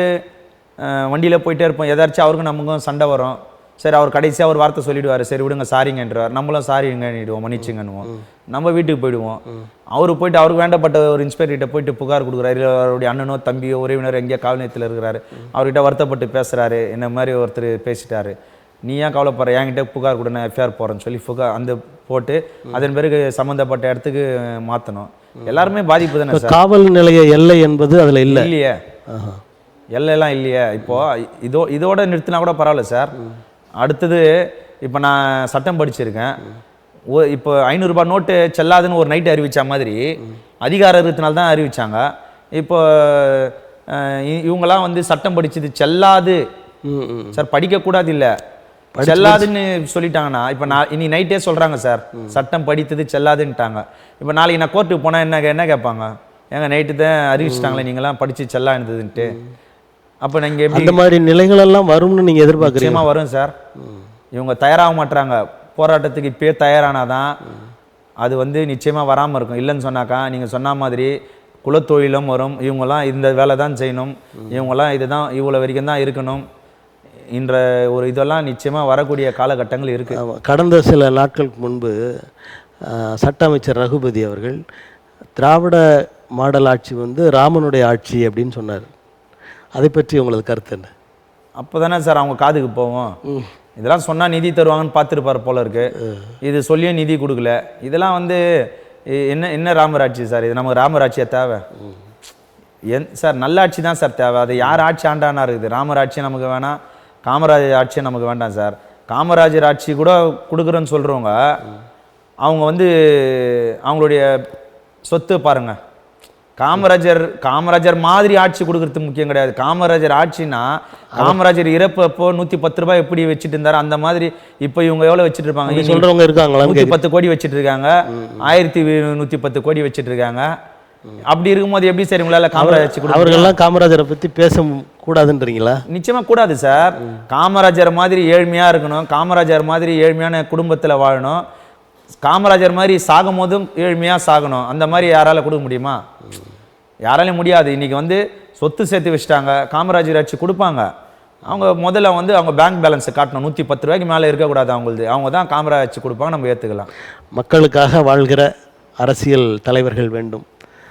வண்டியில் போயிட்டே இருப்போம், எதாச்சும் அவருக்கும் நமக்கும் சண்டை வரும். சரி, அவர் கடைசியாக ஒரு வார்த்தை சொல்லிவிடுவார், சரி விடுங்க சாரிங்கன்றார், நம்மளும் சாரிங்கன்னுடுவோம், மன்னிச்சுங்கன்னுவோம், நம்ம வீட்டுக்கு போயிடுவோம். அவரு போயிட்டு அவருக்கு வேண்டப்பட்ட ஒரு இன்ஸ்பெக்டர்கிட்ட போயிட்டு புகார் கொடுக்குறாரு. இல்லை அவருடைய அண்ணனோ தம்பியோ உறவினர் எங்கேயோ காவல் நிலையத்தில் இருக்கிறாரு, அவர்கிட்ட வருத்தப்பட்டு பேசுகிறாரு, இந்த மாதிரி ஒருத்தர் பேசிட்டாரு, நீ ஏன் கவலைப்படுற, என்கிட்ட புகார் கொடுன எஃப்ஐஆர் போகிறேன்னு சொல்லி அந்த போட்டு அதன் பிறகு சம்மந்தப்பட்ட இடத்துக்கு மாற்றணும். எல்லாருமே பாதிப்பு தானே சார். காவல் நிலைய எல்லை என்பது அதில் இல்லையே, எல்லையெல்லாம் இல்லையே. இப்போது இதோட நிறுத்தினா கூட பரவாயில்ல சார். அடுத்தது இப்போ நான் சட்டம் படிச்சிருக்கேன். இப்போ 500 ரூபாய் நோட்டு செல்லாதுன்னு ஒரு நைட்டு அறிவித்த மாதிரி அதிகார இருக்கிறதுனால தான் அறிவித்தாங்க. இப்போ இவங்கெல்லாம் வந்து சட்டம் படிச்சது செல்லாது சார், படிக்கக்கூடாது இல்லை, செல்லாதுன்னு சொல்லிட்டாங்கன்னா இப்போ இனி நைட்டே சொல்கிறாங்க சார், சட்டம் படித்தது செல்லாதுன்ட்டாங்க. இப்போ நாளைக்கு நான் கோர்ட்டுக்கு போனால் என்ன கேட்பாங்க, ஏங்க நைட்டு தான் அறிவிச்சிட்டாங்களே நீங்களாம் படித்து செல்லா இருந்ததுன்ட்டு. அப்போ நீங்கள் அந்த மாதிரி நிலைகளெல்லாம் வரும்னு நீங்கள் எதிர்பார்க்குறீங்க? வரும் சார். இவங்க தயாராக மாட்டுறாங்க போராட்டத்துக்கு. இப்போயே தயாரானாதான் அது வந்து நிச்சயமாக வராமல் இருக்கும். இல்லைன்னு சொன்னாக்கா நீங்கள் சொன்ன மாதிரி குலத்தொழிலும் வரும். இவங்கெல்லாம் இந்த வேலை தான் செய்யணும், இவங்கெல்லாம் இதுதான் இவ்வளோ வரைக்கும் தான் இருக்கணும், என்ற ஒரு இதெல்லாம் நிச்சயமாக வரக்கூடிய காலகட்டங்கள் இருக்குது. ஆமாம், கடந்த சில நாட்களுக்கு முன்பு சட்ட அமைச்சர் ரகுபதி அவர்கள் திராவிட மாடல் ஆட்சி வந்து ராமனுடைய ஆட்சி அப்படின்னு சொன்னார். அதை பற்றி உங்களது கருத்து என்ன? அப்போ தானே சார் அவங்க காதுக்கு போவோம். இதெல்லாம் சொன்னால் நிதி தருவாங்கன்னு பார்த்துருப்பார் போல இருக்கு. இது சொல்லியும் நிதி கொடுக்கல. இதெல்லாம் வந்து என்ன ராமராட்சி சார்? இது நமக்கு ராமராட்சியா தேவை? சார் நல்ல ஆட்சி தான் சார் தேவை. அது யார் ஆட்சி ஆண்டானா இருக்குது? ராமராட்சி நமக்கு வேணாம், காமராஜர் ஆட்சி நமக்கு வேண்டாம் சார். காமராஜர் ஆட்சி கூட கொடுக்குறேன்னு சொல்கிறவங்க அவங்க வந்து அவங்களுடைய சொத்து பாருங்க. காமராஜர் மாதிரி ஆட்சி கொடுக்கறது முக்கியம் கிடையாது. காமராஜர் ஆட்சினா காமராஜர் இறப்பு அப்போ 110 ரூபாய் எப்படி வச்சுட்டு இருந்தாரு அந்த மாதிரி இப்போ இவங்க எவ்வளவு வச்சுட்டு இருப்பாங்க? சொல்றவங்க இருக்காங்களா? 110 கோடி வச்சுட்டு இருக்காங்க, 1110 கோடி வச்சுட்டு இருக்காங்க. அப்படி இருக்கும்போது எப்படி சார் உங்களால காமராஜர் ஆட்சி கொடுக்க? அவர்கள்லாம் காமராஜரை பத்தி பேச கூடாதுன்றீங்களா? நிச்சயமா கூடாது சார். காமராஜர் மாதிரி ஏழ்மையா இருக்கணும், காமராஜர் மாதிரி ஏழ்மையான குடும்பத்துல வாழணும், காமராஜர் மாதிரி சாகும் போதும் ஏழ்மையா சாகணும். அந்த மாதிரி யாரால கொடுக்க முடியுமா? யாராலையும் முடியாது. இன்னைக்கு வந்து சொத்து சேர்த்து வச்சுட்டாங்க. காமராஜர் ஆட்சி கொடுப்பாங்க, அவங்க முதல்ல வந்து அவங்க பேங்க் பேலன்ஸை காட்டணும். 110 ரூபாய்க்கு மேலே இருக்கக்கூடாது அவங்களது. அவங்க தான் காமராஜர் ஆட்சி கொடுப்பாங்க, நம்ம ஏற்றுக்கலாம். மக்களுக்காக வாழ்கிற அரசியல் தலைவர்கள் வேண்டும்.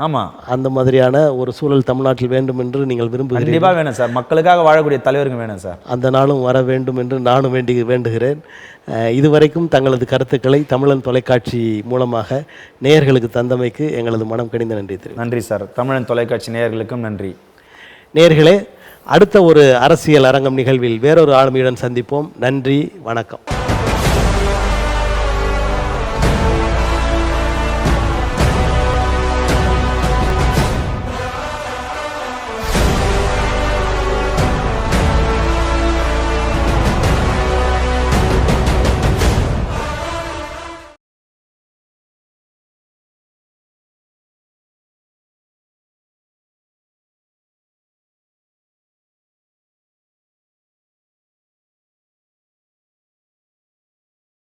ஆமாம், அந்த மாதிரியான ஒரு சூழல் தமிழ்நாட்டில் வேண்டும் என்று நீங்கள் விரும்புகிறீர்கள்? கண்டிப்பாக வேணும் சார். மக்களுக்காக வாழக்கூடிய தலைவர்கள் வேணும் சார். அந்த நாளும் வர வேண்டும் என்று நானும் வேண்டுகிறேன். இதுவரைக்கும் தங்களது கருத்துக்களை தமிழன் தொலைக்காட்சி மூலமாக நேயர்களுக்கு தந்தமைக்கு எங்களது மனம் கனிந்த நன்றி தெரிவிக்கிறேன். நன்றி சார். தமிழன் தொலைக்காட்சி நேயர்களுக்கும் நன்றி. நேயர்களே, அடுத்த ஒரு அரசியல் அரங்கம் நிகழ்வில் வேறொரு ஆளுமையுடன் சந்திப்போம். நன்றி, வணக்கம்.